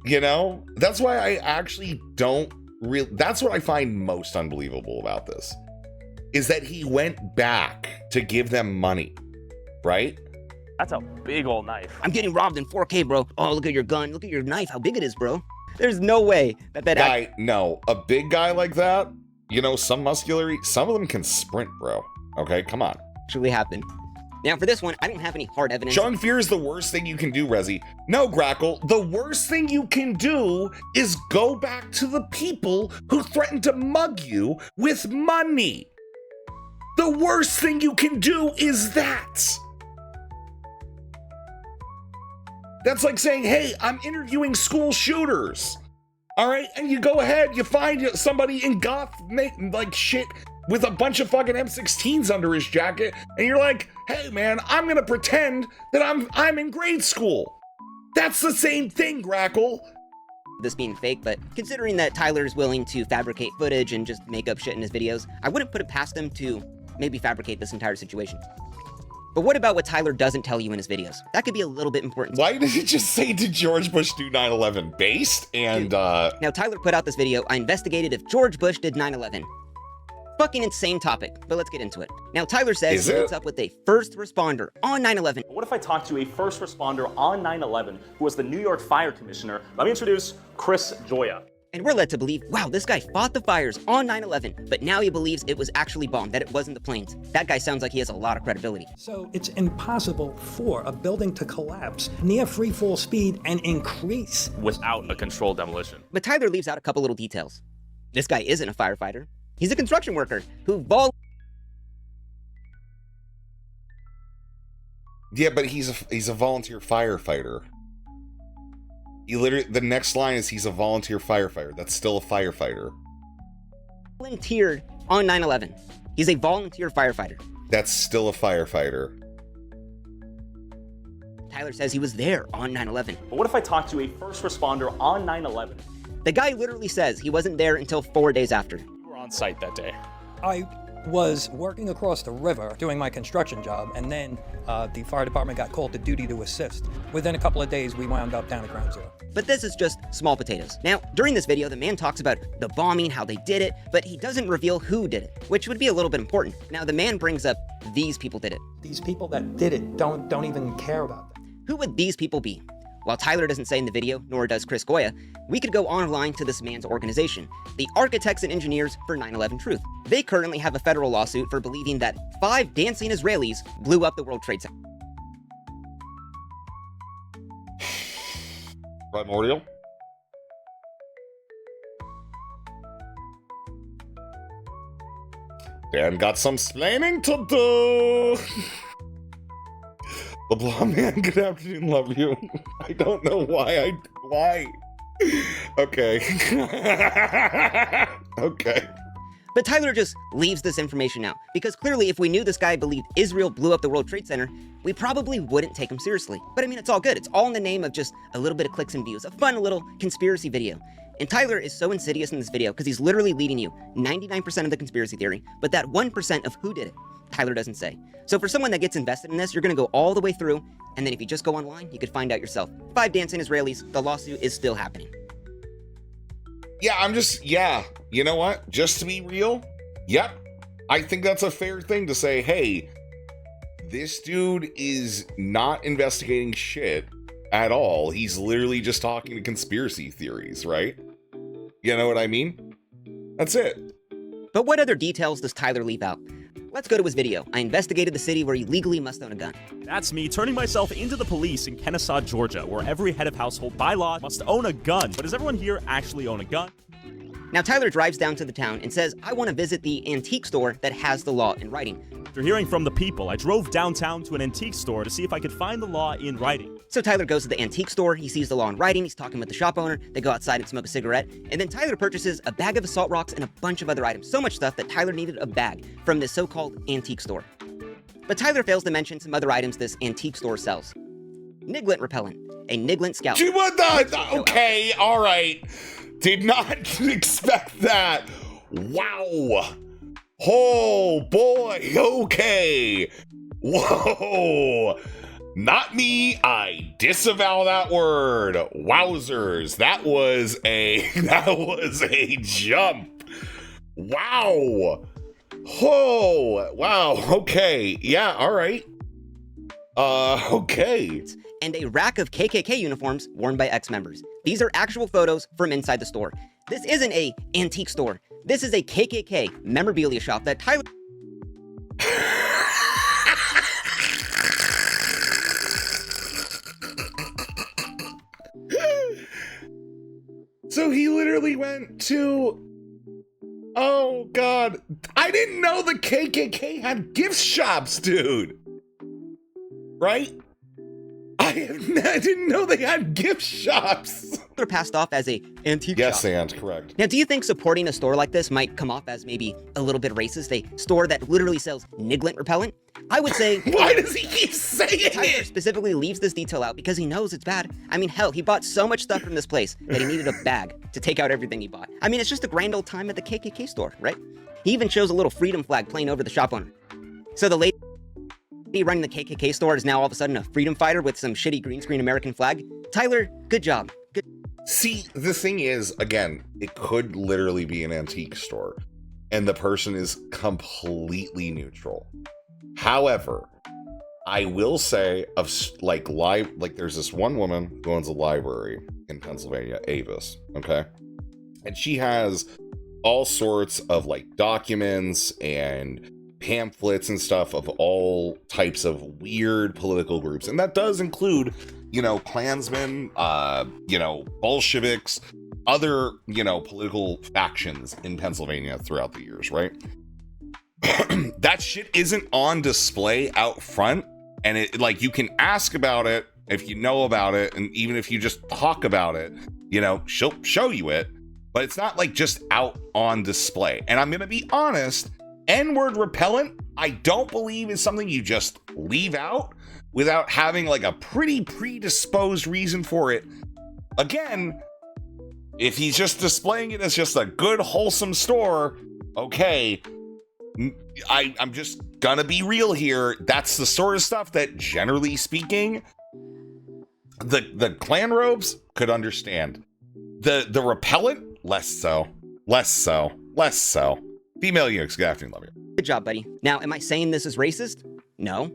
You know? That's why I actually don't really... That's what I find most unbelievable about this. Is that he went back to give them money. Right? That's a big old knife. I'm getting robbed in 4K, bro. Oh, look at your gun. Look at your knife. How big it is, bro. There's no way that guy, no. A big guy like that, you know, some of them can sprint, bro. Okay, come on. Actually happened. Now, for this one, I don't have any hard evidence. Showing fear is the worst thing you can do, Rezi. No, Grackle, the worst thing you can do is go back to the people who threatened to mug you with money. The worst thing you can do is that. That's like saying, hey, I'm interviewing school shooters. All right, and you go ahead, you find somebody in goth, like shit, with a bunch of fucking M16s under his jacket, and you're like, hey man, I'm gonna pretend that I'm in grade school. That's the same thing, Grackle. This being fake, but considering that Tyler's willing to fabricate footage and just make up shit in his videos, I wouldn't put it past him to maybe fabricate this entire situation. But what about what Tyler doesn't tell you in his videos? That could be a little bit important. Why did he just say, did George Bush do 9/11 based? And, Now, Tyler put out this video, I investigated if George Bush did 9/11. Fucking insane topic, but let's get into it. Now, Tyler says he meets up with a first responder on 9/11. What if I talk to a first responder on 9/11 who was the New York Fire Commissioner? Let me introduce Chris Joya. And we're led to believe, wow, this guy fought the fires on 9/11, but now he believes it was actually bombed, that it wasn't the planes. That guy sounds like he has a lot of credibility. So it's impossible for a building to collapse near free fall speed and increase without a controlled demolition. But Tyler leaves out a couple little details. This guy isn't a firefighter. He's a construction worker who Yeah, but he's a volunteer firefighter. You literally, the next line is he's a volunteer firefighter. That's still a firefighter. Volunteered on 9/11. He's a volunteer firefighter. That's still a firefighter. Tyler says he was there on 9/11. But what if I talk to a first responder on 9/11? The guy literally says he wasn't there until 4 days after. You were on site that day. I was working across the river doing my construction job, and then the fire department got called to duty to assist. Within a couple of days, we wound up down at ground zero. But this is just small potatoes. Now, during this video, the man talks about the bombing, how they did it, but he doesn't reveal who did it, which would be a little bit important. Now, the man brings up these people did it. These people that did it don't even care about them. Who would these people be? While Tyler doesn't say in the video, nor does Chris Goya, we could go online to this man's organization, the Architects and Engineers for 9/11 Truth. They currently have a federal lawsuit for believing that 5 dancing Israelis blew up the World Trade Center. Primordial? Dan got some splaining to do. The blonde man, good afternoon, love you. I don't know why why? Okay. Okay. But Tyler just leaves this information out, because clearly if we knew this guy believed Israel blew up the World Trade Center, we probably wouldn't take him seriously. But I mean, it's all good. It's all in the name of just a little bit of clicks and views, a fun little conspiracy video. And Tyler is so insidious in this video because he's literally leading you 99% of the conspiracy theory, but that 1% of who did it, Tyler doesn't say. So for someone that gets invested in this, you're gonna go all the way through, and then if you just go online, you could find out yourself. 5 dancing Israelis, the lawsuit is still happening. Yeah, you know what? Just to be real, yep. I think that's a fair thing to say, hey, this dude is not investigating shit at all. He's literally just talking to conspiracy theories, right? You know what I mean? That's it. But what other details does Tyler leave out? Let's go to his video. I investigated the city where you legally must own a gun. That's me turning myself into the police in Kennesaw, Georgia, where every head of household by law must own a gun. But does everyone here actually own a gun? Now Tyler drives down to the town and says, I want to visit the antique store that has the law in writing. After hearing from the people, I drove downtown to an antique store to see if I could find the law in writing. So Tyler goes to the antique store, he sees the law in writing, he's talking with the shop owner, they go outside and smoke a cigarette, and then Tyler purchases a bag of assault rocks and a bunch of other items. So much stuff that Tyler needed a bag from this so-called antique store. But Tyler fails to mention some other items this antique store sells. Niglet repellent, a Niglet scalp. Okay, all right. Did not expect that. Wow. Oh boy, okay. Whoa. Not me. I disavow that word. Wowzers. That was a jump. Wow. Oh, wow. Okay. Yeah, all right. Okay. And a rack of KKK uniforms worn by ex-members. These are actual photos from inside the store. This isn't a antique store. This is a KKK memorabilia shop that Tyler... So he literally went to... Oh, God. I didn't know the KKK had gift shops, dude. Right? I didn't know they had gift shops. They're passed off as a antique yes, shop. and correct. Now, do you think supporting a store like this might come off as maybe a little bit racist? A store that literally sells Niglet repellent? I would say... Why does he keep saying Tyler it? specifically leaves this detail out because he knows it's bad. I mean, hell, he bought so much stuff from this place that he needed a bag to take out everything he bought. I mean, it's just a grand old time at the KKK store, right? He even shows a little freedom flag playing over the shop owner. So the lady running the KKK store is now all of a sudden a freedom fighter with some shitty green screen American flag. Tyler, good job. Good. See, the thing is, again, it could literally be an antique store, and the person is completely neutral. However, I will say, there's this one woman who owns a library in Pennsylvania, Avis, okay? And she has all sorts of, documents and pamphlets and stuff of all types of weird political groups. And that does include, Klansmen, Bolsheviks, other, political factions in Pennsylvania throughout the years, right? That shit isn't on display out front. And you can ask about it if you know about it. And even if you just talk about it, she'll show you it. But it's not just out on display. And I'm going to be honest, N-word repellent, I don't believe is something you just leave out without having a pretty predisposed reason for it. Again, if he's just displaying it as just a good, wholesome store, okay, I'm just gonna be real here. That's the sort of stuff that, generally speaking, the clan robes could understand. The repellent, less so. Female eunuchs, good afternoon, love you. Good job, buddy. Now, am I saying this is racist? No.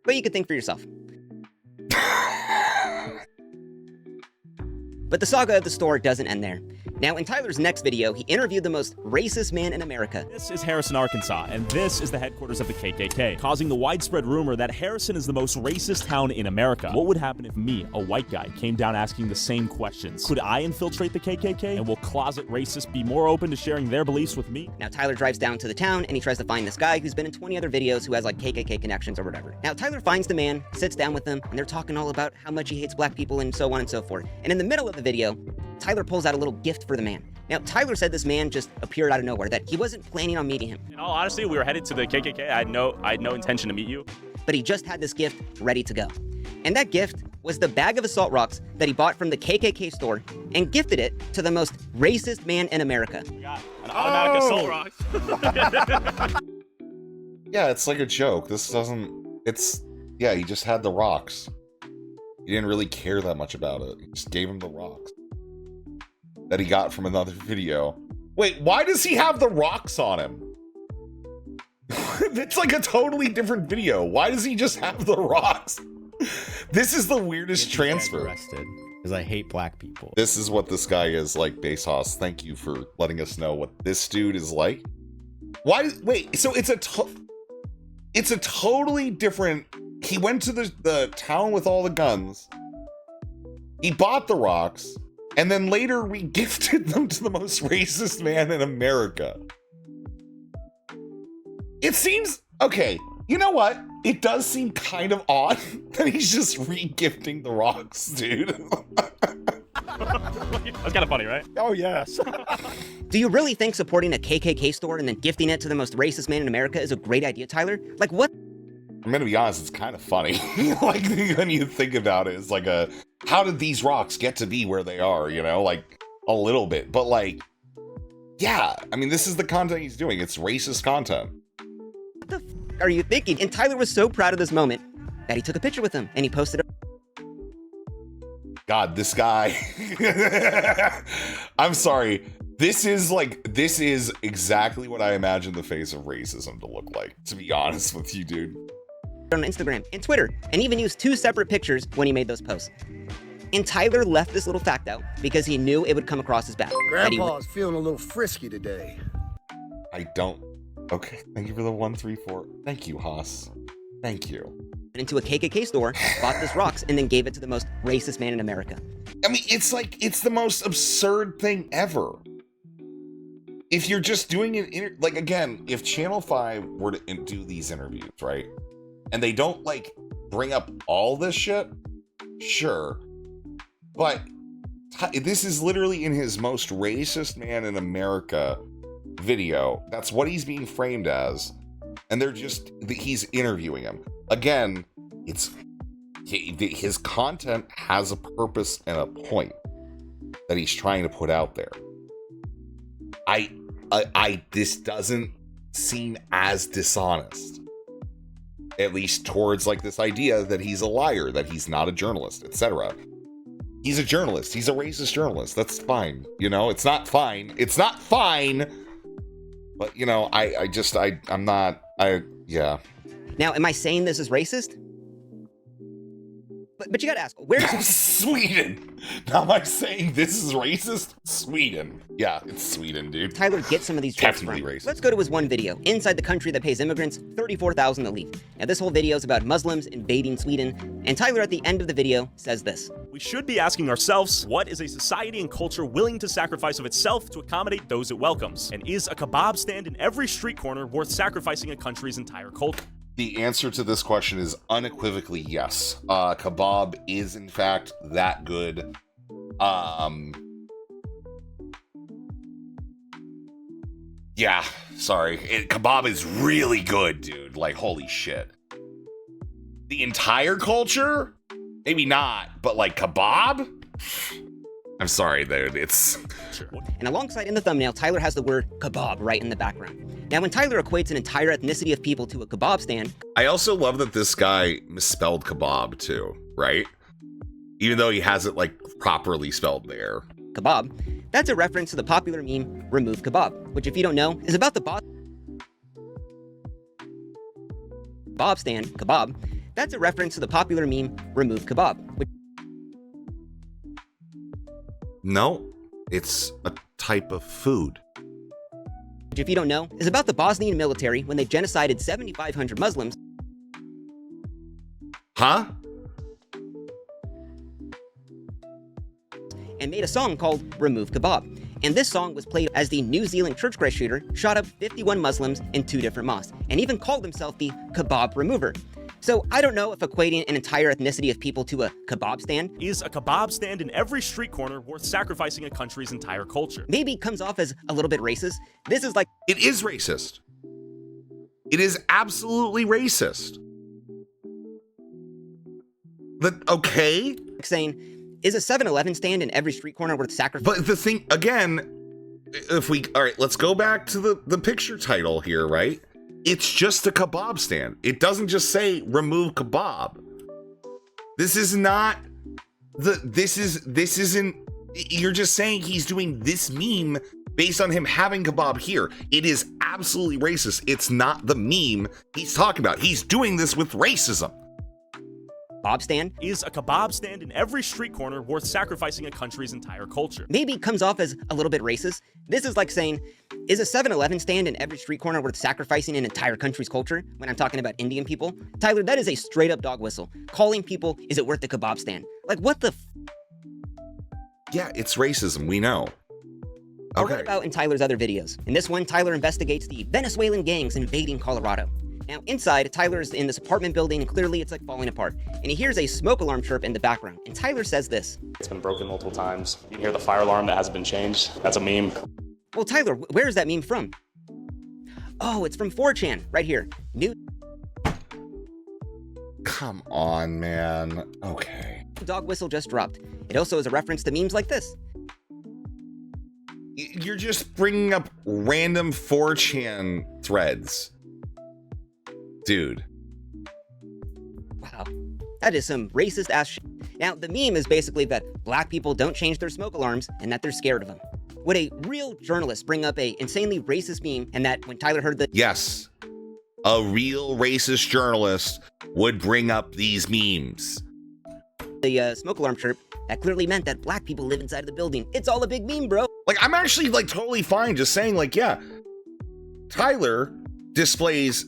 But you can think for yourself. But the saga of the store doesn't end there. Now, in Tyler's next video, he interviewed the most racist man in America. This is Harrison, Arkansas, and this is the headquarters of the KKK, causing the widespread rumor that Harrison is the most racist town in America. What would happen if me, a white guy, came down asking the same questions? Could I infiltrate the KKK? And will closet racists be more open to sharing their beliefs with me? Now, Tyler drives down to the town, and he tries to find this guy who's been in 20 other videos who has, KKK connections or whatever. Now, Tyler finds the man, sits down with him, and they're talking all about how much he hates black people and so on and so forth. And in the middle of the video, Tyler pulls out a little gift for the man. Now, Tyler said this man just appeared out of nowhere, that he wasn't planning on meeting him. In all honesty, we were headed to the KKK. I had no intention to meet you. But he just had this gift ready to go. And that gift was the bag of assault rocks that he bought from the KKK store and gifted it to the most racist man in America. We got an automatic assault rock. Yeah, it's like a joke. He just had the rocks. He didn't really care that much about it. He just gave him the rocks that he got from another video. Wait, why does he have the rocks on him? It's like a totally different video. Why does he just have the rocks? This is the weirdest transfer. Arrested because I hate black people. This is what this guy is like, Base Hoss. Thank you for letting us know what this dude is like. Why? Wait, so it's a totally different. He went to the town with all the guns. He bought the rocks, and then later re-gifted them to the most racist man in America. It seems okay. You know what? It does seem kind of odd that he's just re-gifting the rocks, dude. That's kind of funny, right? Oh, yes. Do you really think supporting a KKK store and then gifting it to the most racist man in America is a great idea, Tyler? Like, what? I'm gonna be honest, it's kind of funny. Like, when you think about it, it's like how did these rocks get to be where they are, you know? Like, a little bit. But, like, yeah. I mean, this is the content he's doing. It's racist content. What the f are you thinking? And Tyler was so proud of this moment that he took a picture with him and he posted it. God, this guy. I'm sorry. This is exactly what I imagine the face of racism to look like, to be honest with you, dude. On Instagram and Twitter, and even used 2 separate pictures when he made those posts. And Tyler left this little fact out because he knew it would come across as bad. Grandpa's feeling a little frisky today. I don't. Okay, thank you for the 134. Thank you, Haas. Thank you. Into a KKK store, bought this rocks, and then gave it to the most racist man in America. I mean, it's the most absurd thing ever. If you're just doing an like, again, if Channel 5 were to do these interviews, right, and they don't like bring up all this shit, sure, but this is literally in his most racist man in America video. That's what he's being framed as, and he's interviewing him. Again, his content has a purpose and a point that he's trying to put out there. This doesn't seem as dishonest, at least towards like this idea that he's a liar, that he's not a journalist, etc. He's a journalist. He's a racist journalist. That's fine. You know, it's not fine. It's not fine. But you know, yeah. Now, am I saying this is racist? But you gotta ask, where's Sweden? Now, am I saying this is racist? Sweden. Yeah, it's Sweden, dude. Tyler gets some of these jokes from? Racist. Let's go to his one video, inside the country that pays immigrants $34,000 to leave. Now, this whole video is about Muslims invading Sweden, and Tyler at the end of the video says this. We should be asking ourselves, what is a society and culture willing to sacrifice of itself to accommodate those it welcomes? And is a kebab stand in every street corner worth sacrificing a country's entire culture? The answer to this question is unequivocally yes. Kebab is in fact that good. Yeah, sorry. Kebab is really good, dude. Like, holy shit. The entire culture? Maybe not, but like kebab? I'm sorry, dude. It's... And alongside in the thumbnail, Tyler has the word kebab right in the background. Now, when Tyler equates an entire ethnicity of people to a kebab stand... I also love that this guy misspelled kebab, too, right? Even though he has it, like, properly spelled there. Kebab. That's a reference to the popular meme, Remove Kebab, which, if you don't know, is about the kebab stand, kebab. That's a reference to the popular meme, Remove Kebab. No, it's a type of food. Which, if you don't know, is about the Bosnian military when they genocided 7,500 Muslims. Huh? And made a song called Remove Kebab. And this song was played as the New Zealand church crash shooter shot up 51 Muslims in 2 different mosques, and even called himself the Kebab Remover. So I don't know if equating an entire ethnicity of people to a kebab stand... Is a kebab stand in every street corner worth sacrificing a country's entire culture? Maybe comes off as a little bit racist. This is like... It is racist. It is absolutely racist. But, okay? Saying, is a 7-Eleven stand in every street corner worth sacrificing? But the thing, again, all right, let's go back to the picture title here, right? It's just a kebab stand. It doesn't just say remove kebab. This is not this isn't, you're just saying he's doing this meme based on him having kebab here. It is absolutely racist. It's not the meme he's talking about. He's doing this with racism. Kebab stand is a kebab stand in every street corner worth sacrificing a country's entire culture. Maybe comes off as a little bit racist. This is like saying, is a 7-Eleven stand in every street corner worth sacrificing an entire country's culture? When I'm talking about Indian people, Tyler, that is a straight up dog whistle. Calling people, is it worth the kebab stand? Like, what the? Yeah, it's racism. We know. Okay. What about in Tyler's other videos? In this one, Tyler investigates the Venezuelan gangs invading Colorado. Now, inside, Tyler is in this apartment building, and clearly it's like falling apart. And he hears a smoke alarm chirp in the background. And Tyler says this. It's been broken multiple times. You hear the fire alarm that hasn't been changed. That's a meme. Well, Tyler, where is that meme from? Oh, it's from 4chan, right here. New. Come on, man. Okay. Dog whistle just dropped. It also is a reference to memes like this. You're just bringing up random 4chan threads. Dude. Wow. That is some racist ass shit. Now, the meme is basically that black people don't change their smoke alarms and that they're scared of them. Would a real journalist bring up a insanely racist meme and that when Tyler heard the— Yes. A real racist journalist would bring up these memes. The smoke alarm chirp, that clearly meant that black people live inside of the building. It's all a big meme, bro. Like, I'm actually, like, totally fine just saying, like, yeah, Tyler displays,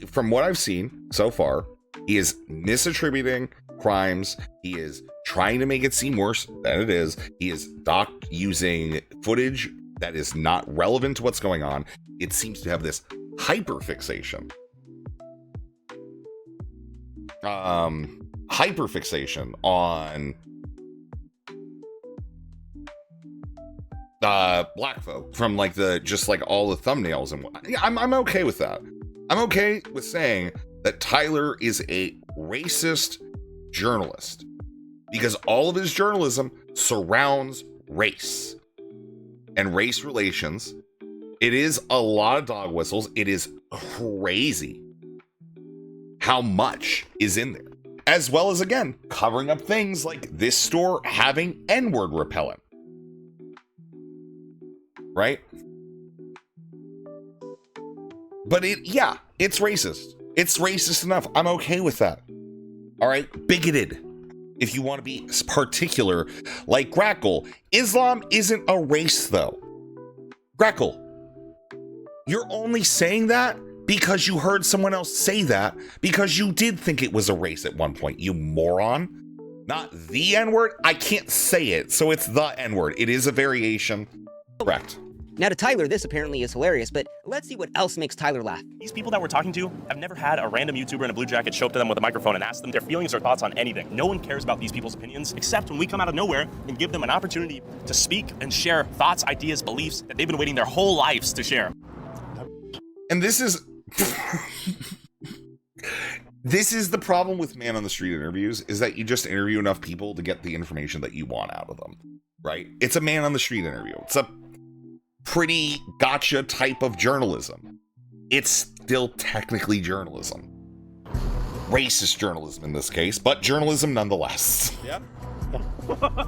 from what I've seen so far, he is misattributing crimes. He is trying to make it seem worse than it is. He is using footage that is not relevant to what's going on. It seems to have this hyperfixation. Hyperfixation on black folk from like just all the thumbnails and whatnot. Yeah, I'm okay with that. I'm okay with saying that Tyler is a racist journalist because all of his journalism surrounds race and race relations. It is a lot of dog whistles. It is crazy how much is in there, as well as, again, covering up things like this store having N-word repellent. Right? But it's racist. It's racist enough. I'm okay with that. All right? Bigoted. If you want to be particular, like Grackle. Islam isn't a race, though. Grackle, you're only saying that because you heard someone else say that because you did think it was a race at one point, you moron. Not the N-word. I can't say it, so it's the N-word. It is a variation. Correct. Now to Tyler, this apparently is hilarious, but let's see what else makes Tyler laugh. These people that we're talking to have never had a random YouTuber in a blue jacket show up to them with a microphone and ask them their feelings or thoughts on anything. No one cares about these people's opinions, except when we come out of nowhere and give them an opportunity to speak and share thoughts, ideas, beliefs that they've been waiting their whole lives to share. And this is... This is the problem with man on the street interviews, is that you just interview enough people to get the information that you want out of them, right? It's a man on the street interview. It's a pretty gotcha type of journalism. It's still technically journalism. Racist journalism in this case, but journalism nonetheless. Yeah.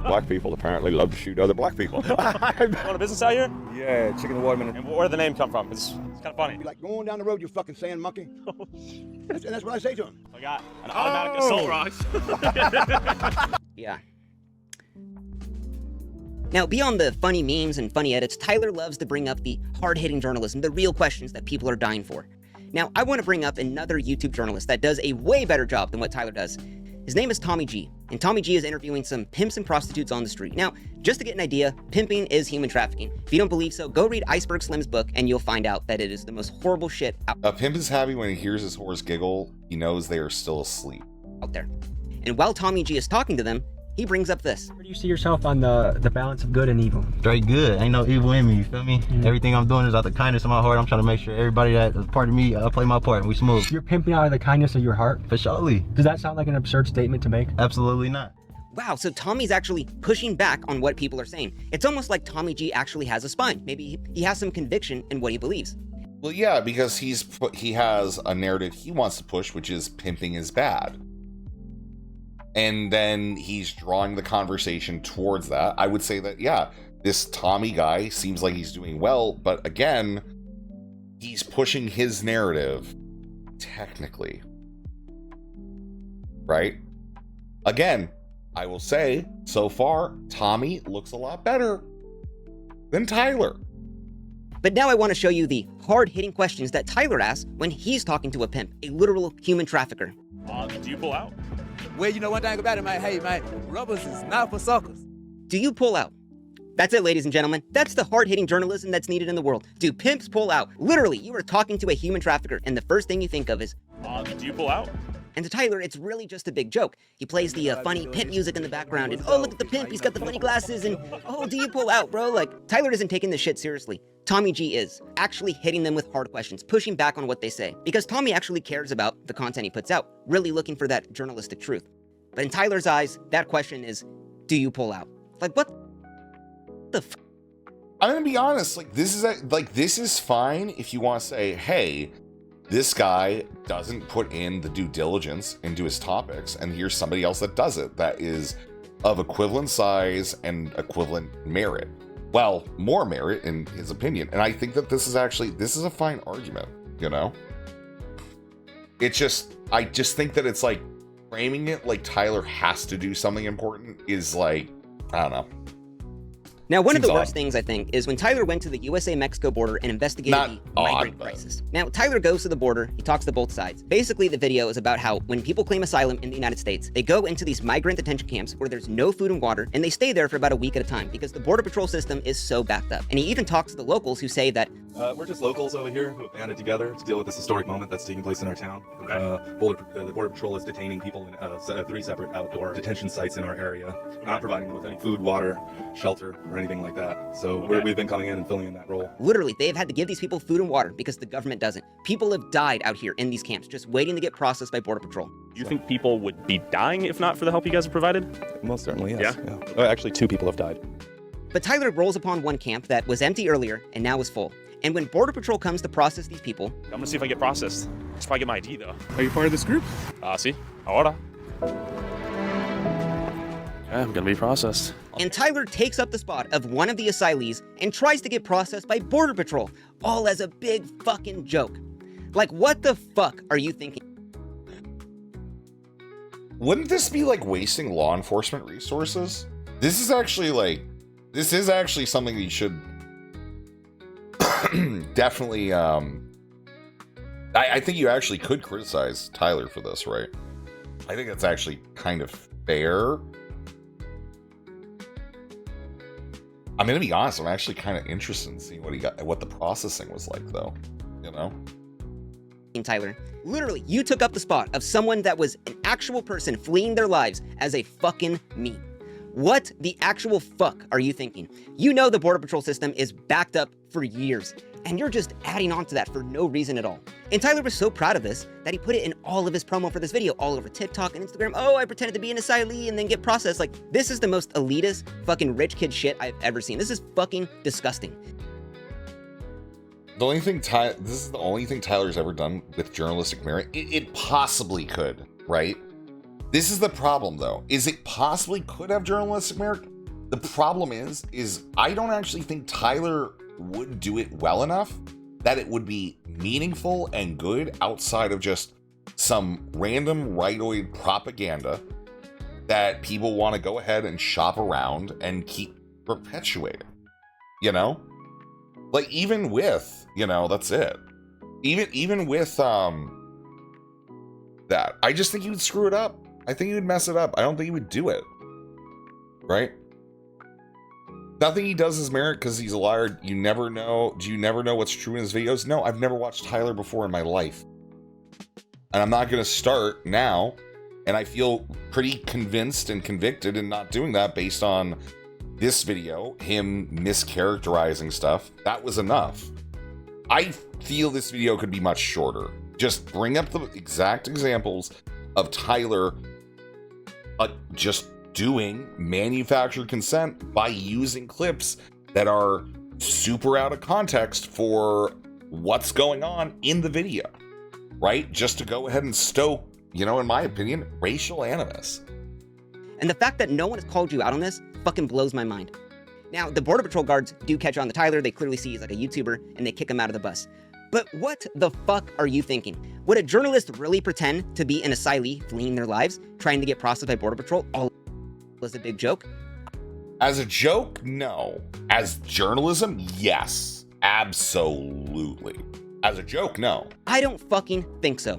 Black people apparently love to shoot other black people. You want a business out here? Yeah, chicken and watermelon. And where did the name come from? It's kind of funny. Be like, going down the road, you fucking sand monkey. And that's what I say to him. I got an automatic assault rifle. Yeah. Now, beyond the funny memes and funny edits, Tyler loves to bring up the hard-hitting journalism, the real questions that people are dying for. Now, I want to bring up another YouTube journalist that does a way better job than what Tyler does. His name is Tommy G, and Tommy G is interviewing some pimps and prostitutes on the street. Now, just to get an idea, pimping is human trafficking. If you don't believe so, go read Iceberg Slim's book, and you'll find out that it is the most horrible shit out A pimp is happy when he hears his whores giggle. He knows they are still asleep. there. And while Tommy G is talking to them, he brings up this. Where do you see yourself on the balance of good and evil? Straight good. Ain't no evil in me, you feel me? Mm-hmm. Everything I'm doing is out the kindness of my heart. I'm trying to make sure everybody that is part of me, play my part and we smooth. You're pimping out of the kindness of your heart? For surely. Does that sound like an absurd statement to make? Absolutely not. Wow, so Tommy's actually pushing back on what people are saying. It's almost like Tommy G actually has a spine. Maybe he has some conviction in what he believes. Well, yeah, because he has a narrative he wants to push, which is pimping is bad. And then he's drawing the conversation towards that. I would say that, yeah, this Tommy guy seems like he's doing well, but again, he's pushing his narrative technically. Right? Again, I will say, so far, Tommy looks a lot better than Tyler. But now I want to show you the hard-hitting questions that Tyler asks when he's talking to a pimp, a literal human trafficker. Do you pull out? Well, you know one thing about it, man. Hey, man, rubbers is not for suckers. Do you pull out? That's it, ladies and gentlemen. That's the hard-hitting journalism that's needed in the world. Do pimps pull out? Literally, you are talking to a human trafficker, and the first thing you think of is, do you pull out? And to Tyler, it's really just a big joke. He plays the funny pimp music in the background, and oh, look at the pimp, he's got the funny glasses, and oh, do you pull out, bro? Like, Tyler isn't taking this shit seriously. Tommy G is, actually hitting them with hard questions, pushing back on what they say. Because Tommy actually cares about the content he puts out, really looking for that journalistic truth. But in Tyler's eyes, that question is, do you pull out? Like, what the f? I'm gonna be honest, like, this is fine if you want to say, hey, this guy doesn't put in the due diligence into his topics, and here's somebody else that does it, that is of equivalent size and equivalent merit. Well, more merit in his opinion. And I think that this is a fine argument, you know? I just think that it's like framing it like Tyler has to do something important is like, I don't know. Now, one of the worst things, I think, is when Tyler went to the USA-Mexico border and investigated the migrant crisis. Now, Tyler goes to the border, he talks to both sides. Basically, the video is about how when people claim asylum in the United States, they go into these migrant detention camps where there's no food and water, and they stay there for about a week at a time because the Border Patrol system is so backed up. And he even talks to the locals who say that, we're just locals over here who have banded together to deal with this historic moment that's taking place in our town. The Border Patrol is detaining people in 3 separate outdoor detention sites in our area, not providing them with any food, water, shelter, or anything like that. So we've been coming in and filling in that role. Literally, they've had to give these people food and water because the government doesn't. People have died out here in these camps, just waiting to get processed by Border Patrol. Do you think people would be dying if not for the help you guys have provided? Most certainly, yes. Yeah? Actually, 2 people have died. But Tyler rolls upon one camp that was empty earlier and now is full. And when Border Patrol comes to process these people... I'm gonna see if I get processed. Just if I get my ID, though. Are you part of this group? Sí. Ahora. Okay, I'm gonna be processed. And Tyler takes up the spot of one of the asylees and tries to get processed by Border Patrol, all as a big fucking joke. Like, what the fuck are you thinking? Wouldn't this be like wasting law enforcement resources? This is actually something that you should definitely, I think you actually could criticize Tyler for this, right? I think that's actually kind of fair. I'm gonna be honest, I'm actually kind of interested in seeing what the processing was like, though, you know? Tyler, literally, you took up the spot of someone that was an actual person fleeing their lives as a fucking meme. What the actual fuck are you thinking? You know the Border Patrol system is backed up for years, and you're just adding on to that for no reason at all. And Tyler was so proud of this that he put it in all of his promo for this video, all over TikTok and Instagram. Oh, I pretended to be an asylee and then get processed. Like, this is the most elitist fucking rich kid shit I've ever seen. This is fucking disgusting. This is the only thing Tyler's ever done with journalistic merit. It possibly could, right? This is the problem, though. Is it possibly could have journalistic merit? The problem is I don't actually think Tyler would do it well enough that it would be meaningful and good outside of just some random rightoid propaganda that people want to go ahead and shop around and keep perpetuating. You know? Like, even with, that's it. Even with that, I just think he would screw it up. I think he would mess it up. I don't think he would do it. Right? Nothing he does is merit because he's a liar. Do you never know what's true in his videos? No, I've never watched Tyler before in my life. And I'm not going to start now. And I feel pretty convinced and convicted in not doing that based on this video, him mischaracterizing stuff. That was enough. I feel this video could be much shorter. Just bring up the exact examples of Tyler just doing manufactured consent by using clips that are super out of context for what's going on in the video, right? Just to go ahead and stoke, in my opinion, racial animus. And the fact that no one has called you out on this fucking blows my mind. Now, the Border Patrol guards do catch on to Tyler. They clearly see he's like a YouTuber, and they kick him out of the bus. But what the fuck are you thinking? Would a journalist really pretend to be an asylee fleeing their lives, trying to get processed by Border Patrol, all as a big joke? As a joke, no. As journalism, yes. Absolutely. As a joke, no. I don't fucking think so.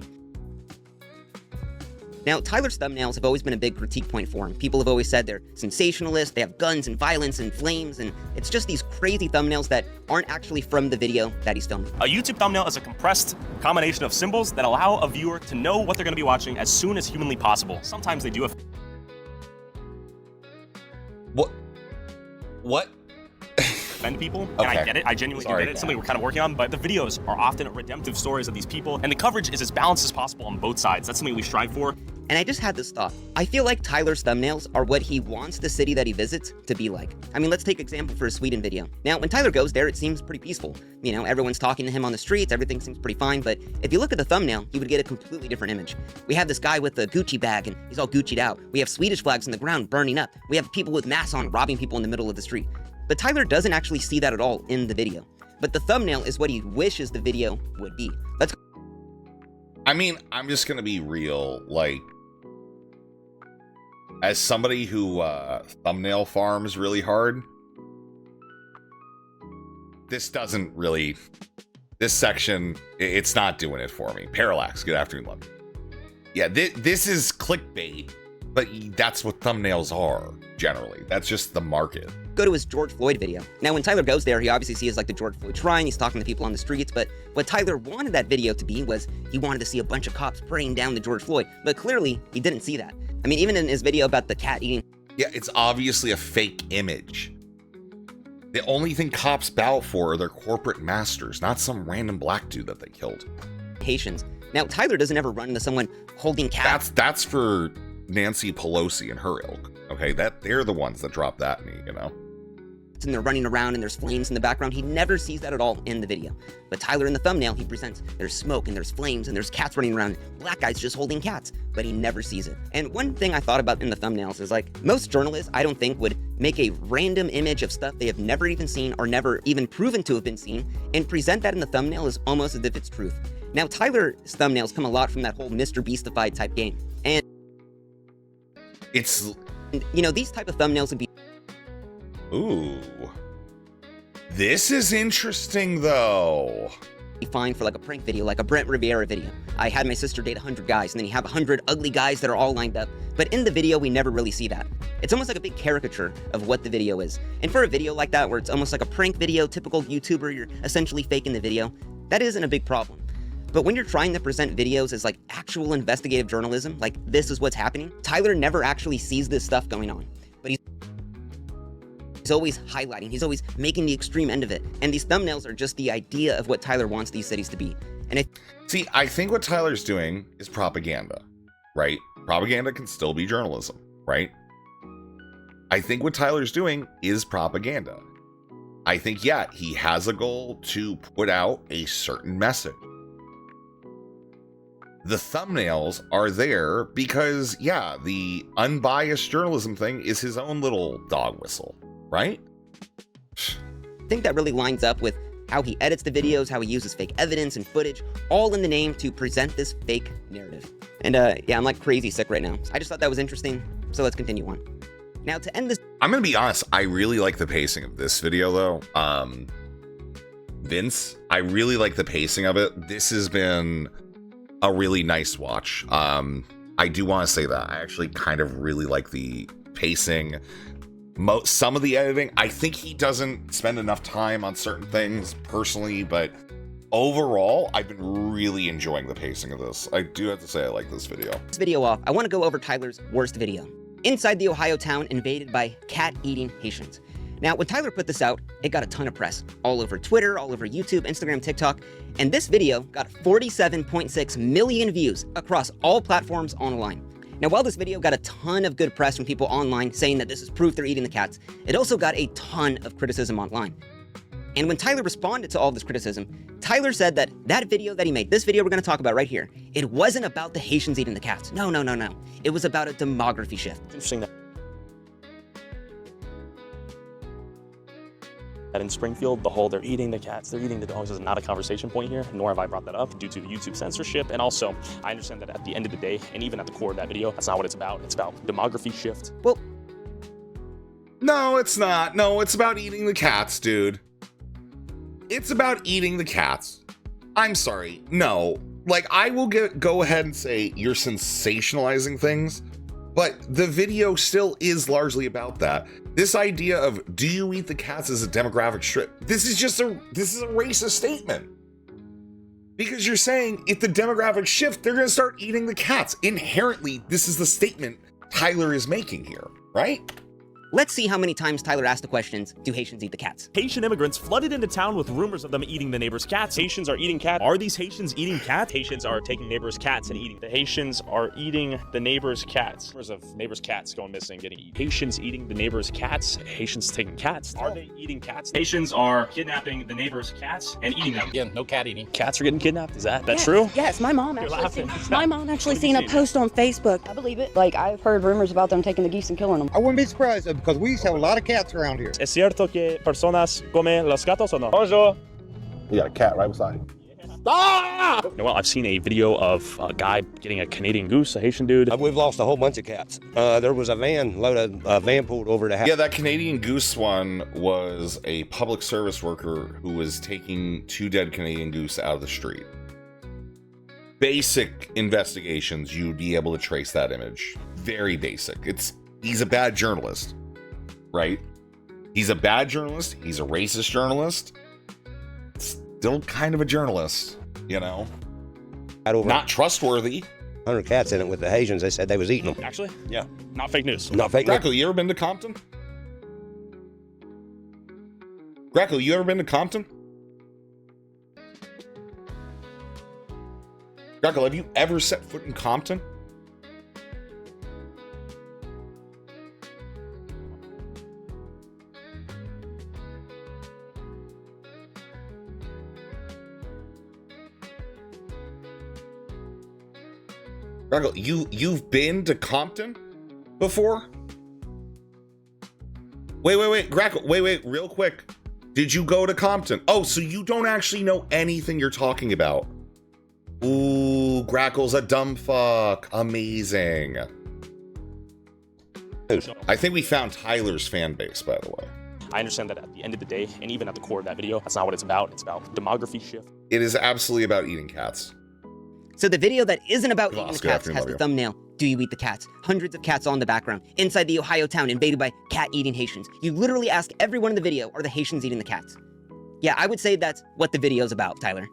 Now, Tyler's thumbnails have always been a big critique point for him. People have always said they're sensationalist, they have guns and violence and flames, and it's just these crazy thumbnails that aren't actually from the video that he's filming. A YouTube thumbnail is a compressed combination of symbols that allow a viewer to know what they're going to be watching as soon as humanly possible. Sometimes they do What? offend people, and Okay. I get it. I genuinely do get it. It's something we're kind of working on, but the videos are often redemptive stories of these people, and the coverage is as balanced as possible on both sides. That's something we strive for. And I just had this thought. I feel like Tyler's thumbnails are what he wants the city that he visits to be like. I mean, let's take example for his Sweden video. Now, when Tyler goes there, it seems pretty peaceful. You know, everyone's talking to him on the streets, everything seems pretty fine, but if you look at the thumbnail, you would get a completely different image. We have this guy with a Gucci bag, and he's all Gucci'd out. We have Swedish flags on the ground burning up. We have people with masks on robbing people in the middle of the street. But Tyler doesn't actually see that at all in the video. But the thumbnail is what he wishes the video would be. Let's. I mean, I'm just gonna be real, like, as somebody who thumbnail farms really hard, this doesn't really, this section, it's not doing it for me. Parallax, good afternoon, love. Yeah, this is clickbait, but that's what thumbnails are, generally. That's just the market. Go to his George Floyd video. Now, when Tyler goes there, he obviously sees like the George Floyd shrine, he's talking to people on the streets, but what Tyler wanted that video to be was he wanted to see a bunch of cops praying down to George Floyd, but clearly he didn't see that. I mean, even in his video about the cat eating. Yeah, it's obviously a fake image. The only thing cops bow for are their corporate masters, not some random black dude that they killed. Haitians. Now, Tyler doesn't ever run into someone holding cats. That's for Nancy Pelosi and her ilk. Okay, they're the ones that drop that knee, you know? And they're running around and there's flames in the background. He never sees that at all in the video. But Tyler in the thumbnail, he presents there's smoke and there's flames and there's cats running around. Black guys just holding cats, but he never sees it. And one thing I thought about in the thumbnails is like most journalists, I don't think would make a random image of stuff they have never even seen or never even proven to have been seen and present that in the thumbnail as almost as if it's truth. Now, Tyler's thumbnails come a lot from that whole Mr. Beastified type game. And it's, you know, these type of thumbnails would be. Ooh. This is interesting, though. Fine for like a prank video, like a Brent Riviera video. I had my sister date 100 guys, and then you have 100 ugly guys that are all lined up. But in the video, we never really see that. It's almost like a big caricature of what the video is. And for a video like that, where it's almost like a prank video, typical YouTuber, you're essentially faking the video, that isn't a big problem. But when you're trying to present videos as like actual investigative journalism, like this is what's happening, Tyler never actually sees this stuff going on. But he's always highlighting, he's always making the extreme end of it. And these thumbnails are just the idea of what Tyler wants these cities to be. And see, I think what Tyler's doing is propaganda, right? Propaganda can still be journalism, right? I think what Tyler's doing is propaganda. I think, yeah, he has a goal to put out a certain message. The thumbnails are there because, yeah, the unbiased journalism thing is his own little dog whistle, right? I think that really lines up with how he edits the videos, how he uses fake evidence and footage, all in the name to present this fake narrative. And yeah, I'm like crazy sick right now. I just thought that was interesting, so let's continue on. Now to end this... I'm gonna be honest, I really like the pacing of this video though. Vince, I really like the pacing of it. This has been a really nice watch. I do want to say that I actually kind of really like the pacing. Some of the editing, I think he doesn't spend enough time on certain things personally, but overall, I've been really enjoying the pacing of this. I do have to say I like this video. This video off, I want to go over Tyler's worst video. Inside the Ohio town invaded by cat-eating Haitians. Now, when Tyler put this out, it got a ton of press. All over Twitter, all over YouTube, Instagram, TikTok. And this video got 47.6 million views across all platforms online. Now, while this video got a ton of good press from people online saying that this is proof they're eating the cats, it also got a ton of criticism online. And when Tyler responded to all this criticism, Tyler said that that video that he made, this video we're going to talk about right here, it wasn't about the Haitians eating the cats. No. It was about a demography shift. Interesting that. That in Springfield, the whole they're eating the cats, they're eating the dogs is not a conversation point here, nor have I brought that up due to the YouTube censorship. And also, I understand that at the end of the day, and even at the core of that video, that's not what it's about. It's about demography shift. Well, no, it's not. No, it's about eating the cats, dude. It's about eating the cats. I'm sorry. No. Like, I will go ahead and say you're sensationalizing things, but the video still is largely about that. This idea of do you eat the cats as a demographic shift? This is a racist statement. Because you're saying if the demographic shift, they're going to start eating the cats. Inherently, this is the statement Tyler is making here, right? Let's see how many times Tyler asked the questions, do Haitians eat the cats? Haitian immigrants flooded into town with rumors of them eating the neighbor's cats. Haitians are eating cats. Are these Haitians eating cats? Haitians are taking neighbor's cats and eating. The Haitians are eating the neighbor's cats. Rumors of neighbor's cats going missing, getting eaten. Haitians eating the neighbor's cats. Haitians taking cats. Are they eating cats? Haitians are kidnapping the neighbor's cats and eating them. Yeah, no cat eating. Cats are getting kidnapped? Is that true? Yes, my mom You're actually laughing. my mom actually seen a post on Facebook. I believe it. Like, I've heard rumors about them taking the geese and killing them. I wouldn't be surprised because we used to have a lot of cats around here. ¿Es cierto que personas comen los gatos o no? Bonjour. You got a cat right beside you. Well, I've seen a video of a guy getting a Canadian goose, a Haitian dude. We've lost a whole bunch of cats. There was a van pulled over the house. Yeah, that Canadian goose one was a public service worker who was taking 2 dead Canadian goose out of the street. Basic investigations, you'd be able to trace that image. Very basic. He's a bad journalist, right? He's a bad journalist. He's a racist journalist. Still kind of a journalist, you know? Not trustworthy. 100 cats in it with the Haitians. They said they was eating them. Actually? Yeah. Not fake news. Not fake news. Greco, you ever been to Compton? Greco, you ever been to Compton? Greco, have you ever set foot in Compton? Greco, you've been to Compton before? Wait, Greco, wait, real quick. Did you go to Compton? Oh, so you don't actually know anything you're talking about. Ooh, Grackle's a dumb fuck. Amazing. I think we found Tyler's fan base, by the way. I understand that at the end of the day, and even at the core of that video, that's not what it's about. It's about demography shift. It is absolutely about eating cats. So the video that isn't about eating the cats has the thumbnail, do you eat the cats? Hundreds of cats all in the background, inside the Ohio town invaded by cat-eating Haitians. You literally ask everyone in the video, are the Haitians eating the cats? Yeah, I would say that's what the video's about, Tyler.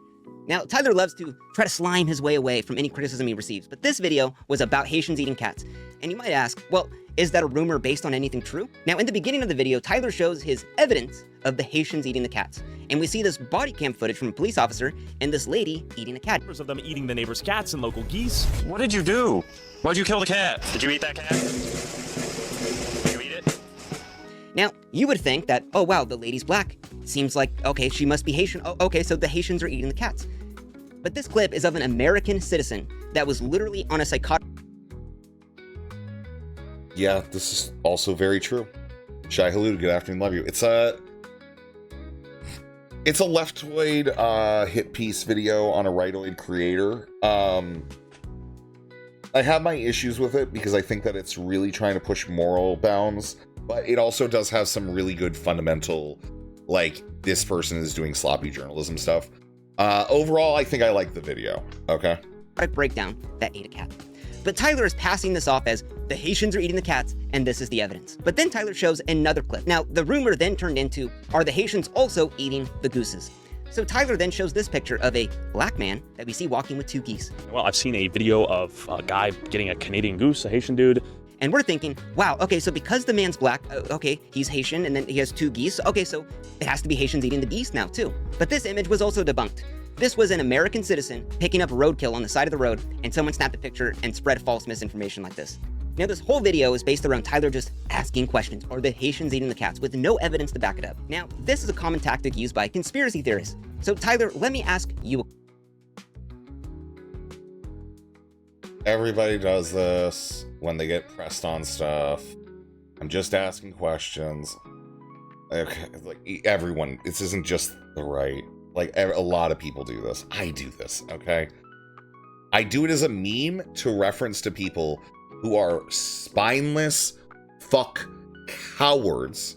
Now, Tyler loves to try to slime his way away from any criticism he receives, but this video was about Haitians eating cats. And you might ask, well, is that a rumor based on anything true? Now, in the beginning of the video, Tyler shows his evidence of the Haitians eating the cats. And we see this body cam footage from a police officer and this lady eating a cat. Rumors of them eating the neighbor's cats and local geese. What did you do? Why'd you kill the cat? Did you eat that cat? Did you eat it? Now, you would think that, oh wow, the lady's black. Seems like, okay, she must be Haitian. Oh, okay, so the Haitians are eating the cats. But this clip is of an American citizen that was literally on a psychotic... Yeah, this is also very true. Shai Halud, good afternoon, love you. It's a leftoid hit piece video on a rightoid creator. I have my issues with it because I think that it's really trying to push moral bounds, but it also does have some really good fundamental, like, this person is doing sloppy journalism stuff. Overall, I think I like the video, okay? breakdown that ate a cat. But Tyler is passing this off as the Haitians are eating the cats, and this is the evidence. But then Tyler shows another clip. Now, the rumor then turned into, are the Haitians also eating the gooses? So Tyler then shows this picture of a black man that we see walking with 2 geese. Well, I've seen a video of a guy getting a Canadian goose, a Haitian dude. And we're thinking, wow, okay, so because the man's black, okay, he's Haitian, and then he has 2 geese, okay, so it has to be Haitians eating the geese now, too. But this image was also debunked. This was an American citizen picking up roadkill on the side of the road, and someone snapped a picture and spread false misinformation like this. Now, this whole video is based around Tyler just asking questions, are the Haitians eating the cats, with no evidence to back it up. Now, this is a common tactic used by conspiracy theorists. So, Tyler, let me ask you. Everybody does this when they get pressed on stuff. I'm just asking questions. okay, like everyone, this isn't just the right. Like a lot of people do this. I do this, okay? I do it as a meme to reference to people who are spineless fuck cowards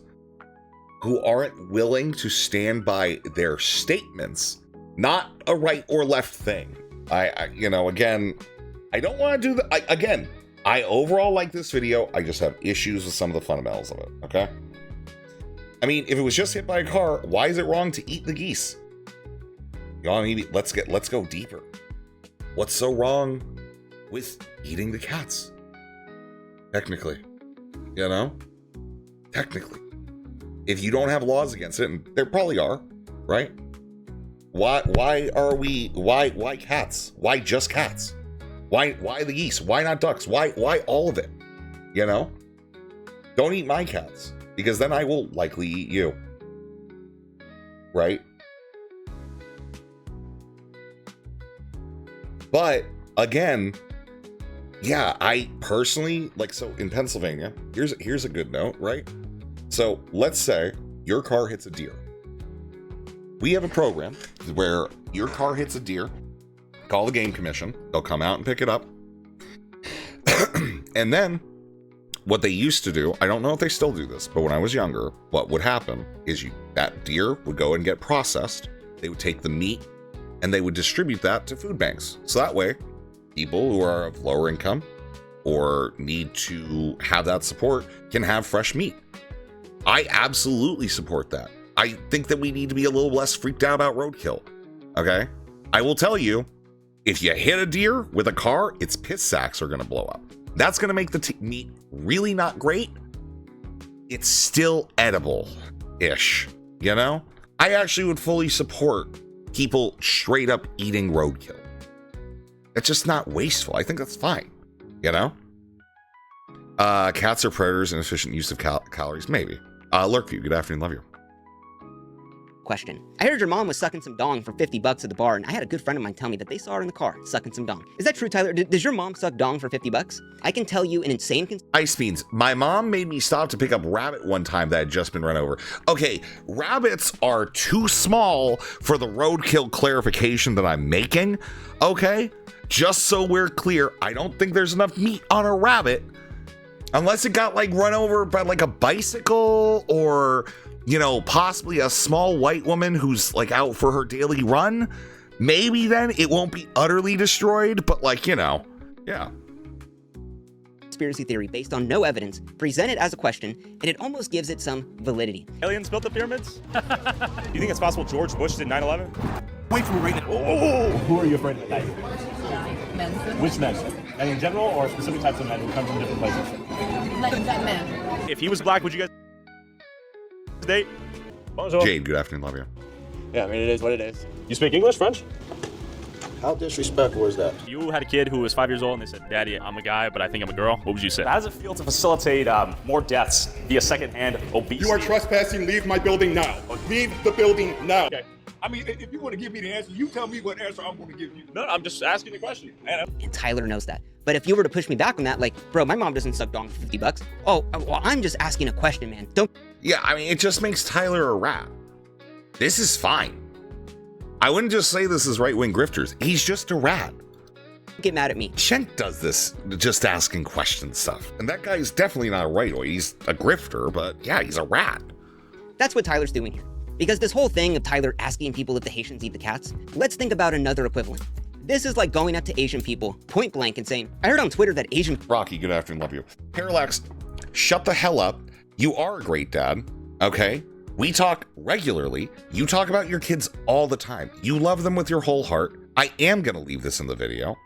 who aren't willing to stand by their statements, not a right or left thing. I you know, again, I don't want to do that. Again, I overall like this video. I just have issues with some of the fundamentals of it, okay? I mean, if it was just hit by a car, why is it wrong to eat the geese? You know, maybe let's go deeper. What's so wrong with eating the cats? Technically, you know? Technically. If you don't have laws against it, and there probably are, right? Why cats? Why just cats? Why the geese? Why not ducks? Why all of it? You know? Don't eat my cats, because then I will likely eat you. Right? But again, yeah, I personally, like, so in Pennsylvania, here's a good note, right? So let's say your car hits a deer. We have a program where your car hits a deer, call the game commission, they'll come out and pick it up. And then what they used to do, I don't know if they still do this, but when I was younger, what would happen is that deer would go and get processed. They would take the meat and they would distribute that to food banks. So that way, people who are of lower income or need to have that support can have fresh meat. I absolutely support that. I think that we need to be a little less freaked out about roadkill, okay? I will tell you, if you hit a deer with a car, its piss sacks are gonna blow up. That's gonna make the meat really not great. It's still edible-ish, you know? I actually would fully support people straight up eating roadkill. It's just not wasteful. I think that's fine, you know? Cats are predators and efficient use of calories, maybe. Lurkview, good afternoon, love you. Question. I heard your mom was sucking some dong for $50 at the bar, and I had a good friend of mine tell me that they saw her in the car sucking some dong. Is that true, Tyler? Does your mom suck dong for $50? I can tell you an insane... Ice Beans, my mom made me stop to pick up rabbit one time that had just been run over. Okay, rabbits are too small for the roadkill clarification that I'm making, okay? Just so we're clear, I don't think there's enough meat on a rabbit unless it got like run over by like a bicycle or, you know, possibly a small white woman who's like out for her daily run. Maybe then it won't be utterly destroyed, but like, you know, yeah. Conspiracy theory based on no evidence, presented as a question, and it almost gives it some validity. Aliens built the pyramids? Do you think it's possible George Bush did 9/11? Wait for me right now. Oh! Who are you afraid of? Men. Which men? And in general, or specific types of men who come from different places? Like that man. If he was black, would you guys date? Bonjour. Jade, good afternoon, love you. Yeah, I mean, it is what it is. You speak English, French? How disrespectful is that? You had a kid who was 5 years old and they said, Daddy, I'm a guy, but I think I'm a girl. What would you say? How does it feel to facilitate more deaths via secondhand obesity? You are trespassing. Leave my building now. Leave the building now. Okay. I mean, if you want to give me the answer, you tell me what answer I'm going to give you. No, I'm just asking the question. And Tyler knows that. But if you were to push me back on that, like, bro, my mom doesn't suck dong for $50. Oh, well, I'm just asking a question, man. Don't... Yeah, I mean, it just makes Tyler a rat. This is fine. I wouldn't just say this is right-wing grifters. He's just a rat. Get mad at me. Shenk does this, just asking questions stuff. And that guy's definitely not a right-wing. He's a grifter, but yeah, he's a rat. That's what Tyler's doing here. Because this whole thing of Tyler asking people if the Haitians eat the cats, let's think about another equivalent. This is like going up to Asian people, point blank, and saying, I heard on Twitter that Asian... Rocky, good afternoon, love you. Parallax, shut the hell up. You are a great dad, okay? We talk regularly. You talk about your kids all the time. You love them with your whole heart. I am going to leave this in the video.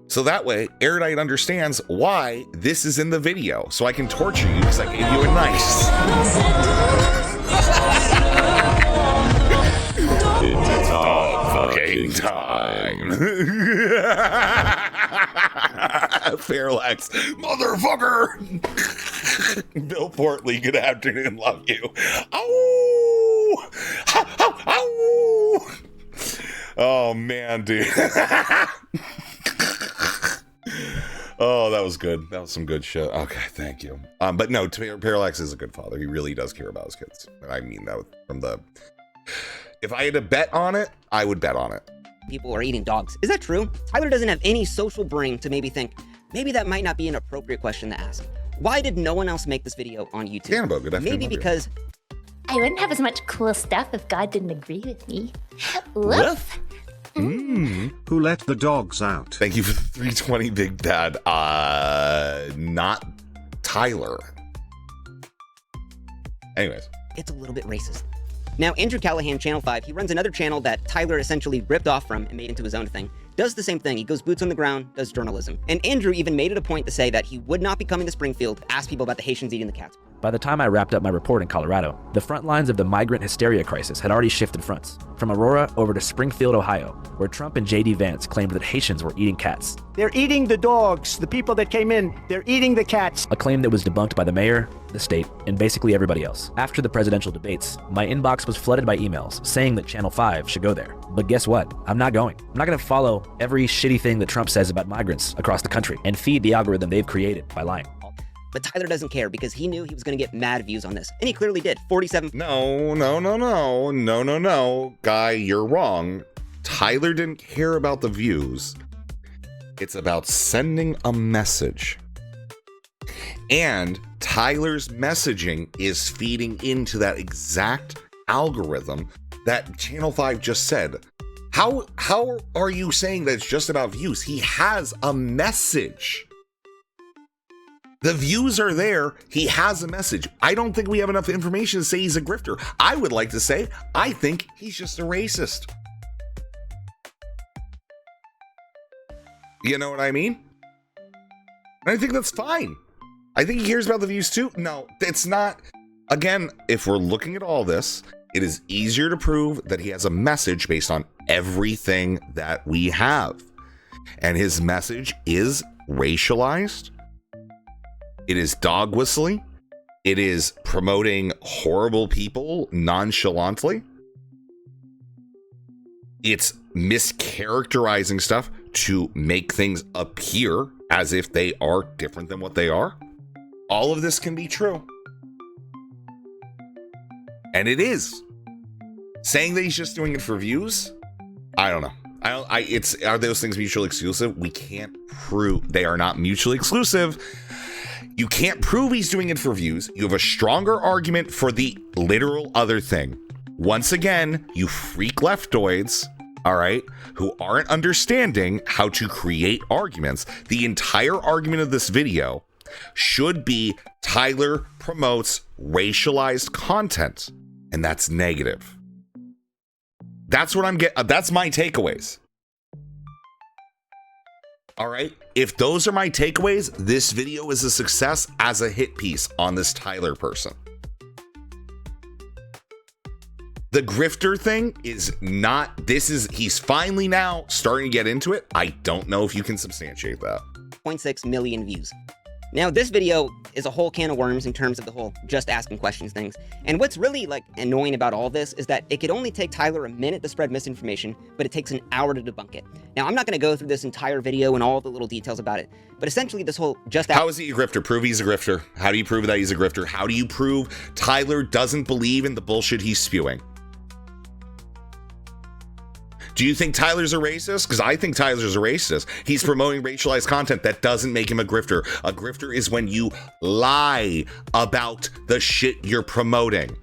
So that way, Erudite understands why this is in the video. So I can torture you because I gave you a nice... It's all fucking time. Parallax, motherfucker. Bill Portley, good afternoon, love you. Ow! Ow! Ow! Ow! Oh man, dude. Oh, that was good. That was some good shit. Okay, thank you. But no, Parallax is a good father. He really does care about his kids. And I mean that from the... If I had to bet on it, I would bet on it. People are eating dogs. Is that true? Tyler doesn't have any social brain to maybe think, maybe that might not be an appropriate question to ask. Why did no one else make this video on YouTube? Cannibal, good afternoon. Maybe because... I wouldn't have as much cool stuff if God didn't agree with me. Woof. Who let the dogs out? Thank you for the 320, Big Dad. Not Tyler. Anyways. It's a little bit racist. Now, Andrew Callahan, Channel 5, he runs another channel that Tyler essentially ripped off from and made into his own thing. Does the same thing. He goes boots on the ground, does journalism. And Andrew even made it a point to say that he would not be coming to Springfield to ask people about the Haitians eating the cats. By the time I wrapped up my report in Colorado, the front lines of the migrant hysteria crisis had already shifted fronts, from Aurora over to Springfield, Ohio, where Trump and J.D. Vance claimed that Haitians were eating cats. They're eating the dogs. The people that came in, they're eating the cats. A claim that was debunked by the mayor, the state, and basically everybody else. After the presidential debates, my inbox was flooded by emails saying that Channel 5 should go there. But guess what? I'm not going. I'm not going to follow every shitty thing that Trump says about migrants across the country and feed the algorithm they've created by lying. But Tyler doesn't care because he knew he was going to get mad views on this. And he clearly did. 47. No. Guy, you're wrong. Tyler didn't care about the views. It's about sending a message. And Tyler's messaging is feeding into that exact algorithm that Channel 5 just said. How are you saying that it's just about views? He has a message. The views are there. He has a message. I don't think we have enough information to say he's a grifter. I would like to say, I think he's just a racist. You know what I mean? And I think that's fine. I think he cares about the views too. No, it's not. Again, if we're looking at all this, it is easier to prove that he has a message based on everything that we have. And his message is racialized. It is dog whistling. It is promoting horrible people nonchalantly. It's mischaracterizing stuff to make things appear as if they are different than what they are. All of this can be true. And it is. Saying that he's just doing it for views? I don't know. Are those things mutually exclusive? We can't prove they are not mutually exclusive. You can't prove he's doing it for views. You have a stronger argument for the literal other thing. Once again, you freak leftoids, all right, who aren't understanding how to create arguments. The entire argument of this video should be Tyler promotes racialized content, and that's negative. That's what I'm getting. That's my takeaways. All right. If those are my takeaways, this video is a success as a hit piece on this Tyler person. The grifter thing is not, he's finally now starting to get into it. I don't know if you can substantiate that. 0.6 million views. Now, this video is a whole can of worms in terms of the whole just asking questions things. And what's really annoying about all this is that it could only take Tyler a minute to spread misinformation, but it takes an hour to debunk it. Now, I'm not going to go through this entire video and all the little details about it, but essentially this whole just How is he a grifter? Prove he's a grifter. How do you prove that he's a grifter? How do you prove Tyler doesn't believe in the bullshit he's spewing? Do you think Tyler's a racist? Because I think Tyler's a racist. He's promoting racialized content. That doesn't make him a grifter. A grifter is when you lie about the shit you're promoting.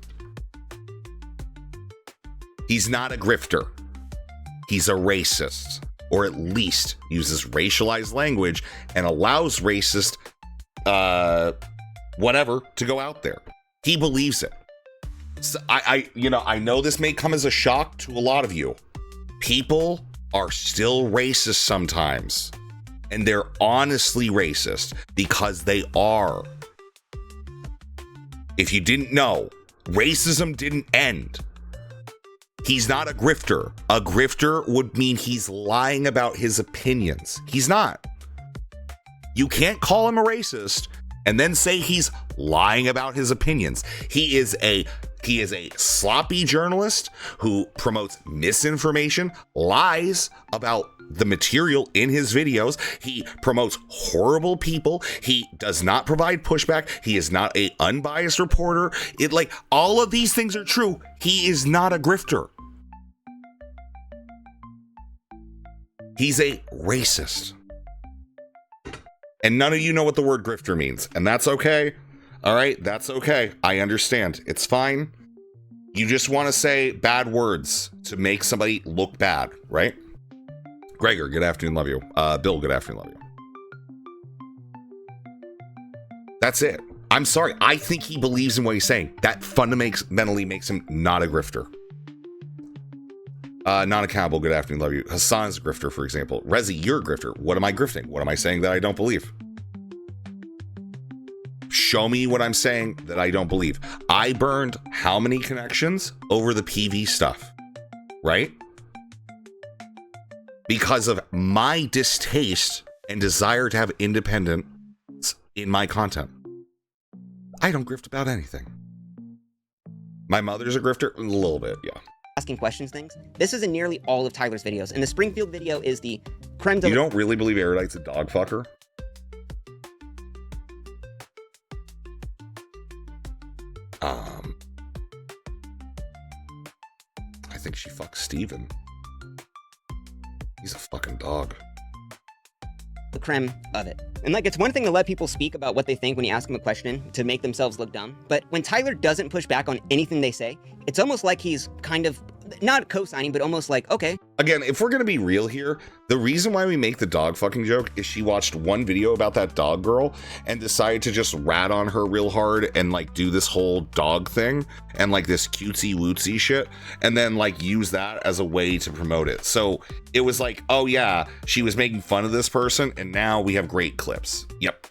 He's not a grifter. He's a racist. Or at least uses racialized language and allows racist whatever to go out there. He believes it. So I know this may come as a shock to a lot of you. People are still racist sometimes, and they're honestly racist because they are. If you didn't know, racism didn't end. He's not a grifter. A grifter would mean he's lying about his opinions. He's not. You can't call him a racist and then say he's lying about his opinions. He is a sloppy journalist who promotes misinformation, lies about the material in his videos. He promotes horrible people. He does not provide pushback. He is not an unbiased reporter. All of these things are true. He is not a grifter. He's a racist. And none of you know what the word grifter means, and that's okay. All right, that's okay. I understand. It's fine. You just want to say bad words to make somebody look bad, right? Gregor, good afternoon, love you. Bill, good afternoon, love you. That's it. I'm sorry. I think he believes in what he's saying. That fundamentally makes him not a grifter. Non-accountable, good afternoon, love you. Hassan's a grifter, for example. Rezi, you're a grifter. What am I grifting? What am I saying that I don't believe? Show me what I'm saying that I don't believe. I burned how many connections over the PV stuff, right? Because of my distaste and desire to have independence in my content. I don't grift about anything. My mother's a grifter? A little bit, yeah. Asking questions things. This is in nearly all of Tyler's videos, and the Springfield video is the creme de la... You don't really believe Erudite's a dog fucker? I think she fucks Steven. He's a fucking dog. The creme of it. And it's one thing to let people speak about what they think when you ask them a question to make themselves look dumb, but when Tyler doesn't push back on anything they say, it's almost like he's kind of not co-signing, but almost like, okay. Again, if we're gonna be real here, the reason why we make the dog fucking joke is she watched one video about that dog girl and decided to just rat on her real hard and do this whole dog thing and this cutesy wootsy shit, and then use that as a way to promote it. So it was oh yeah, she was making fun of this person, and now we have great clips. Yep.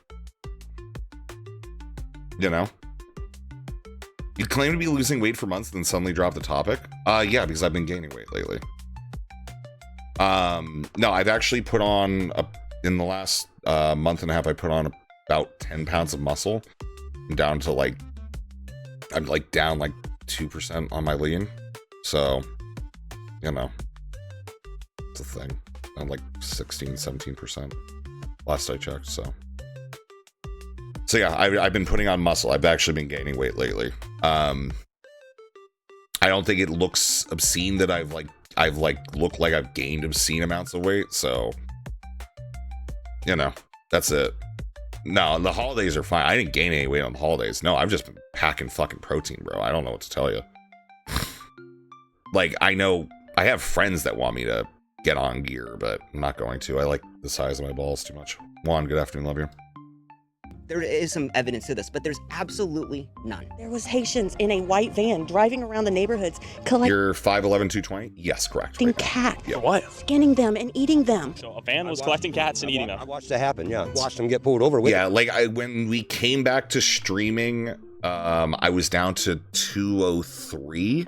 You know? You claim to be losing weight for months, then suddenly drop the topic? Yeah, because I've been gaining weight lately. No, I've actually put on, in the last month and a half, I put on about 10 pounds of muscle. I'm down to I'm down 2% on my lean. So, you know, it's a thing. I'm 16, 17% last I checked, so. So yeah, I've been putting on muscle. I've actually been gaining weight lately. I don't think it looks obscene that I've looked like I've gained obscene amounts of weight. So, you know, that's it. No, the holidays are fine. I didn't gain any weight on the holidays. No, I've just been packing fucking protein, bro. I don't know what to tell you. I know I have friends that want me to get on gear, but I'm not going to. I like the size of my balls too much. Juan, good afternoon, love you. There is some evidence to this, but there's absolutely none. There was Haitians in a white van driving around the neighborhoods collecting... You're 5'11", 220? Yes, correct. Right cats. Yeah. What? Skinning them and eating them. So a van was collecting cats and eating them. I watched it happen, yeah. Watched them get pulled over with it. Yeah, when we came back to streaming, I was down to 203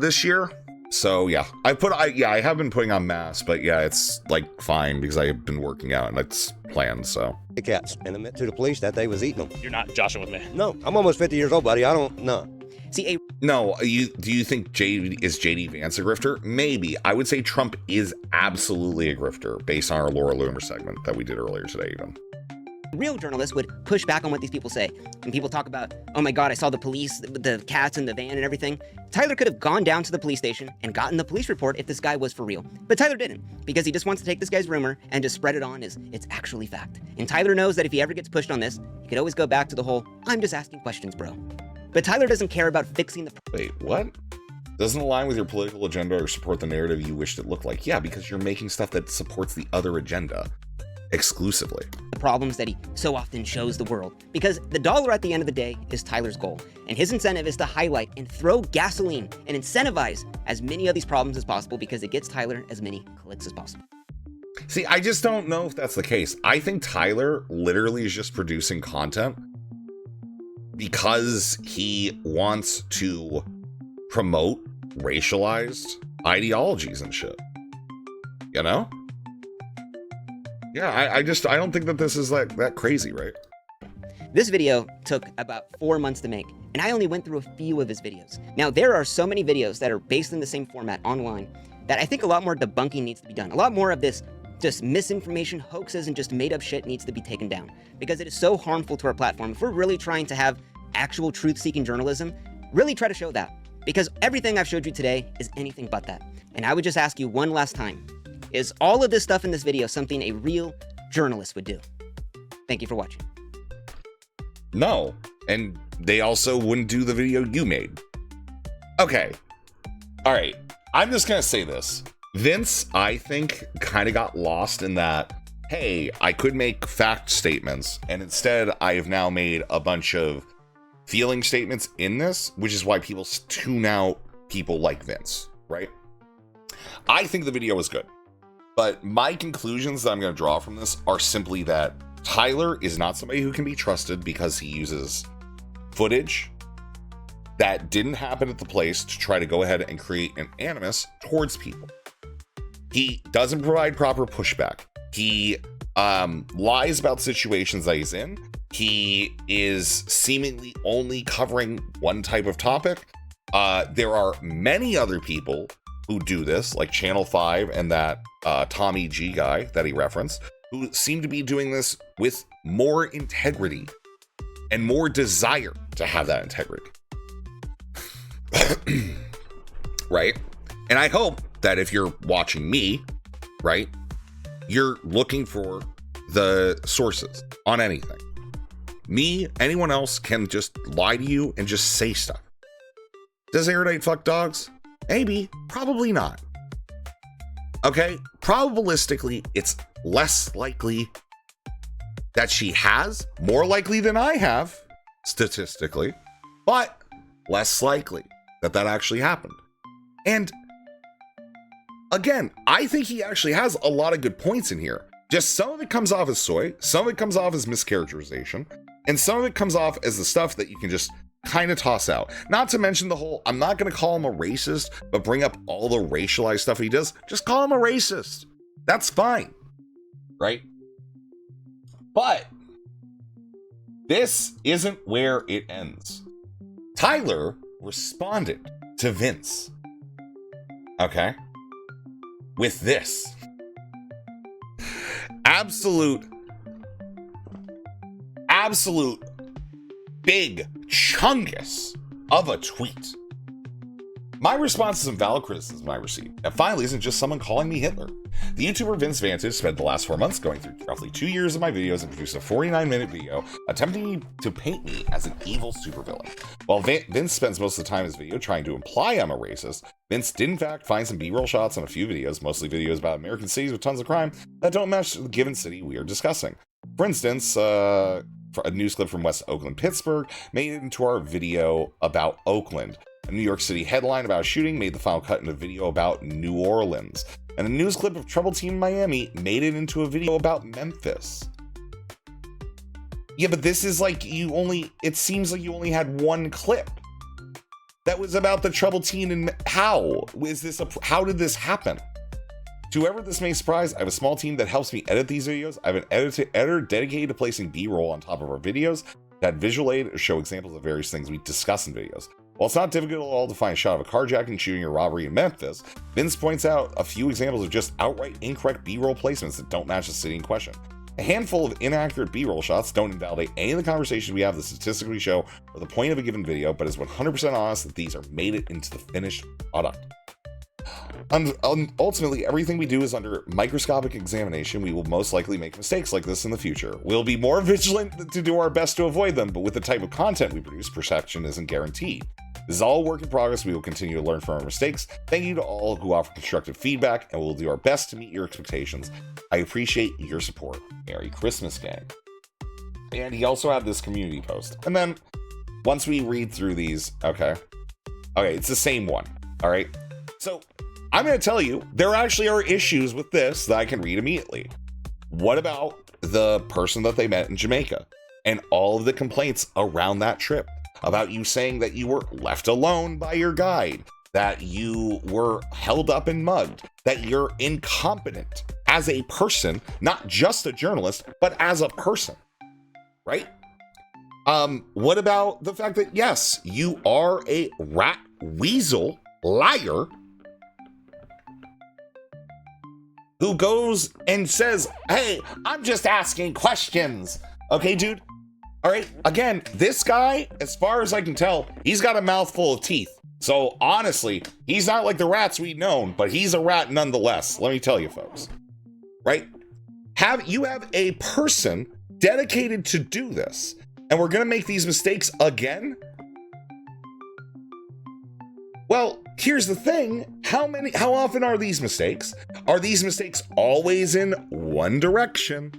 this year. So yeah, I have been putting on mass, but yeah, it's fine because I've been working out and it's planned. So the cats and admit to the police that they was eating them. You're not joshing with me. No, I'm almost 50 years old, buddy. I don't know. See, no, do you think JD Vance a grifter? Maybe. I would say Trump is absolutely a grifter based on our Laura Loomer segment that we did earlier today, even. Real journalists would push back on what these people say. When people talk about, oh my god, I saw the police, the cats in the van and everything. Tyler could have gone down to the police station and gotten the police report if this guy was for real. But Tyler didn't, because he just wants to take this guy's rumor and just spread it on as it's actually fact. And Tyler knows that if he ever gets pushed on this, he could always go back to the whole, I'm just asking questions, bro. But Tyler doesn't care about fixing the... Wait, what? Doesn't align with your political agenda or support the narrative you wished it looked like. Yeah, because you're making stuff that supports the other agenda. Exclusively. The problems that he so often shows the world. Because the dollar at the end of the day is Tyler's goal. And his incentive is to highlight and throw gasoline and incentivize as many of these problems as possible because it gets Tyler as many clicks as possible. See, I just don't know if that's the case. I think Tyler literally is just producing content because he wants to promote racialized ideologies and shit. You know? Yeah, I don't think that this is that crazy, right? This video took about 4 months to make, and I only went through a few of his videos. Now, there are so many videos that are based in the same format online that I think a lot more debunking needs to be done. A lot more of this just misinformation, hoaxes, and just made up shit needs to be taken down, because it is so harmful to our platform. If we're really trying to have actual truth-seeking journalism, really try to show that, because everything I've showed you today is anything but that. And I would just ask you one last time, is all of this stuff in this video something a real journalist would do? Thank you for watching. No, and they also wouldn't do the video you made. Okay, all right, I'm just gonna say this. Vince, I think, kind of got lost in that, hey, I could make fact statements, and instead I have now made a bunch of feeling statements in this, which is why people tune out people like Vince, right? I think the video was good, but my conclusions that I'm going to draw from this are simply that Tyler is not somebody who can be trusted because he uses footage that didn't happen at the place to try to go ahead and create an animus towards people. He doesn't provide proper pushback. He lies about situations that he's in. He is seemingly only covering one type of topic. There are many other people who do this, like Channel 5 and that Tommy G guy that he referenced, who seem to be doing this with more integrity and more desire to have that integrity. Right? And I hope that if you're watching me, right, you're looking for the sources on anything. Me, anyone else can just lie to you and just say stuff. Does Erudite fuck dogs? Maybe, probably not. Okay, probabilistically, it's less likely that she has, more likely than I have, statistically, but less likely that that actually happened. And again, I think he actually has a lot of good points in here. Just some of it comes off as soy, some of it comes off as mischaracterization, and some of it comes off as the stuff that you can just kind of toss out. Not to mention the whole, I'm not going to call him a racist, but bring up all the racialized stuff he does. Just call him a racist. That's fine. Right? But this isn't where it ends. Tyler responded to Vince. Okay? With this. Absolute big chungus of a tweet. My response to some valid criticism I received, and finally isn't just someone calling me Hitler. The YouTuber Vince Vantage spent the last 4 months going through roughly 2 years of my videos and produced a 49-minute video attempting to paint me as an evil supervillain. While Vince spends most of the time in his video trying to imply I'm a racist, Vince did in fact find some B-roll shots on a few videos, mostly videos about American cities with tons of crime, that don't match the given city we are discussing. For instance, a news clip from West Oakland, Pittsburgh made it into our video about Oakland. A New York City headline about a shooting made the final cut in a video about New Orleans. And a news clip of Trouble Team Miami made it into a video about Memphis. Yeah, but this is like it seems like you only had one clip that was about the Trouble Teen. And how did this happen? To whoever this may surprise, I have a small team that helps me edit these videos. I have an editor dedicated to placing B-roll on top of our videos that visual aid or show examples of various things we discuss in videos. While it's not difficult at all to find a shot of a carjacking, shooting, or robbery in Memphis, Vince points out a few examples of just outright incorrect B-roll placements that don't match the city in question. A handful of inaccurate B-roll shots don't invalidate any of the conversations we have that statistically show or the point of a given video, but is 100% honest that these are made it into the finished product. Ultimately, everything we do is under microscopic examination. We will most likely make mistakes like this in the future. We'll be more vigilant to do our best to avoid them, but with the type of content we produce, perfection isn't guaranteed. This is all a work in progress. We will continue to learn from our mistakes. Thank you to all who offer constructive feedback, and we'll do our best to meet your expectations. I appreciate your support. Merry Christmas, gang. And he also had this community post. And then, once we read through these, okay, it's the same one, all right? So, I'm going to tell you, there actually are issues with this that I can read immediately. What about the person that they met in Jamaica and all of the complaints around that trip about you saying that you were left alone by your guide, that you were held up and mugged, that you're incompetent as a person, not just a journalist, but as a person, right? What about the fact that, yes, you are a rat weasel liar who goes and says, hey, I'm just asking questions. Okay, dude? All right, again, this guy, as far as I can tell, he's got a mouthful of teeth. So honestly, he's not like the rats we've known, but he's a rat nonetheless. Let me tell you, folks. Right? You have a person dedicated to do this, and we're gonna make these mistakes again? Well, here's the thing. How often are these mistakes? Are these mistakes always in one direction?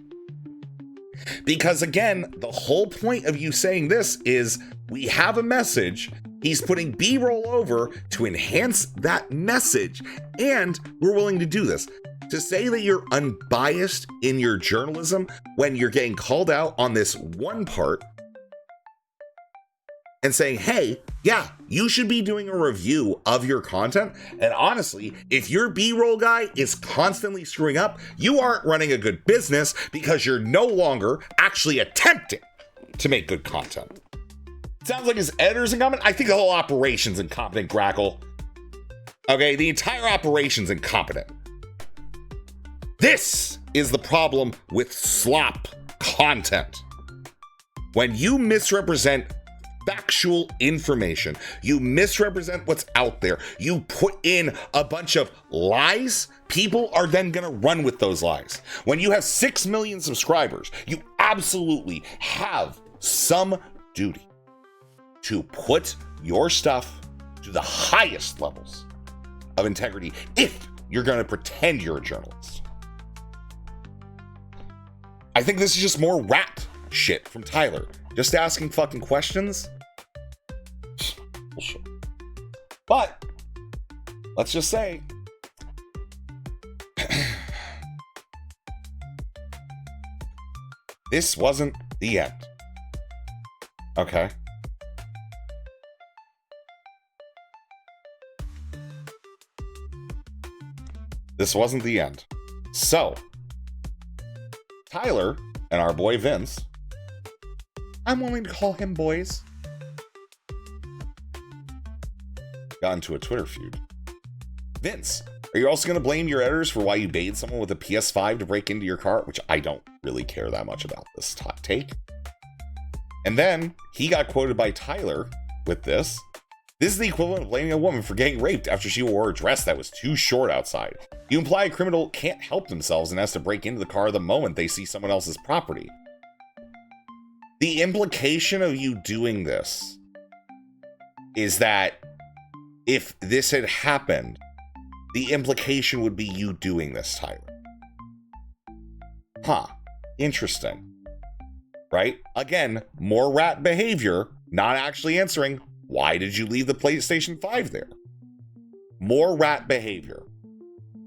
Because again, the whole point of you saying this is we have a message. He's putting B-roll over to enhance that message, and we're willing to do this. To say that you're unbiased in your journalism when you're getting called out on this one part and saying, hey, yeah, you should be doing a review of your content. And honestly, if your B-roll guy is constantly screwing up, you aren't running a good business because you're no longer actually attempting to make good content. Sounds like his editor's incompetent. I think the whole operation's incompetent, Grackle. Okay, the entire operation's incompetent. This is the problem with slop content. When you misrepresent factual information, you misrepresent what's out there, you put in a bunch of lies, people are then gonna run with those lies. When you have 6 million subscribers, you absolutely have some duty to put your stuff to the highest levels of integrity if you're gonna pretend you're a journalist. I think this is just more rat shit from Tyler. Just asking fucking questions. Bullshit. But let's just say this wasn't the end. Okay. This wasn't the end. So Tyler and our boy Vince, I'm willing to call him boys, got into a Twitter feud. Vince, are you also going to blame your editors for why you baited someone with a PS5 to break into your car? Which I don't really care that much about this take. And then he got quoted by Tyler with this. This is the equivalent of blaming a woman for getting raped after she wore a dress that was too short outside. You imply a criminal can't help themselves and has to break into the car the moment they see someone else's property. The implication of you doing this is that if this had happened, the implication would be you doing this, Tyler. Huh. Interesting. Right? Again, more rat behavior, not actually answering, why did you leave the PlayStation 5 there? More rat behavior.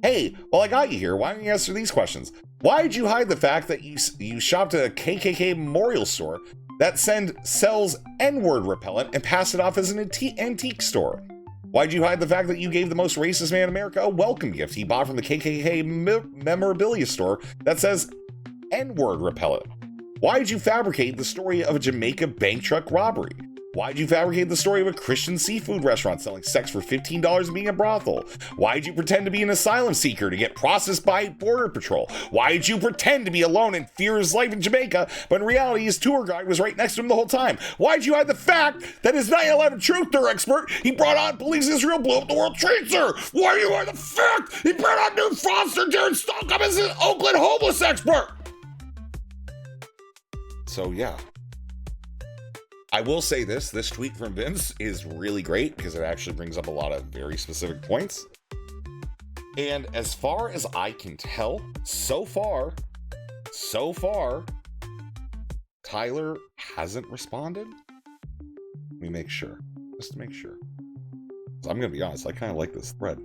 Hey, well, I got you here. Why don't you answer these questions? Why did you hide the fact that you shopped at a KKK memorial store that sells N-word repellent and passed it off as an antique store? Why'd you hide the fact that you gave the most racist man in America a welcome gift he bought from the KKK memorabilia store that says N-word repellent? Why'd you fabricate the story of a Jamaica bank truck robbery? Why'd you fabricate the story of a Christian seafood restaurant selling sex for $15 and being a brothel? Why'd you pretend to be an asylum seeker to get processed by Border Patrol? Why'd you pretend to be alone and fear his life in Jamaica, but in reality his tour guide was right next to him the whole time? Why'd you hide the fact that his 9/11 truther expert he brought on police Israel blew up the World Trade Center? Why do you hide the fact he brought on Newt Foster, Jared Stockham as an Oakland homeless expert? So yeah. I will say this tweet from Vince is really great because it actually brings up a lot of very specific points. And as far as I can tell, so far, Tyler hasn't responded. Let me make sure, just to make sure. I'm going to be honest, I kind of like this thread.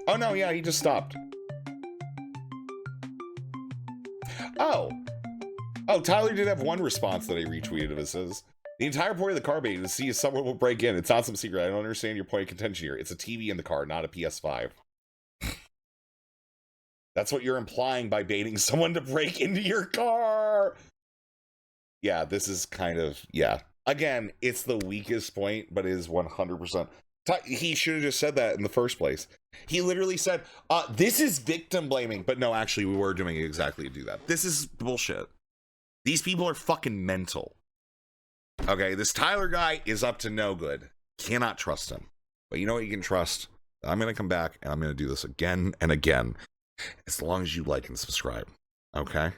Oh no, yeah, he just stopped. Oh, Tyler did have one response that I retweeted. It says, the entire point of the car bait is to see if someone will break in. It's not some secret. I don't understand your point of contention here. It's a TV in the car, not a PS5. That's what you're implying by baiting someone to break into your car. Yeah, this is kind of, yeah. Again, it's the weakest point, but it is 100%. He should have just said that in the first place. He literally said, this is victim blaming. But no, actually, we were doing exactly to do that. This is bullshit. These people are fucking mental. Okay, this Tyler guy is up to no good. Cannot trust him. But you know what you can trust? I'm going to come back and I'm going to do this again and again. As long as you like and subscribe. Okay?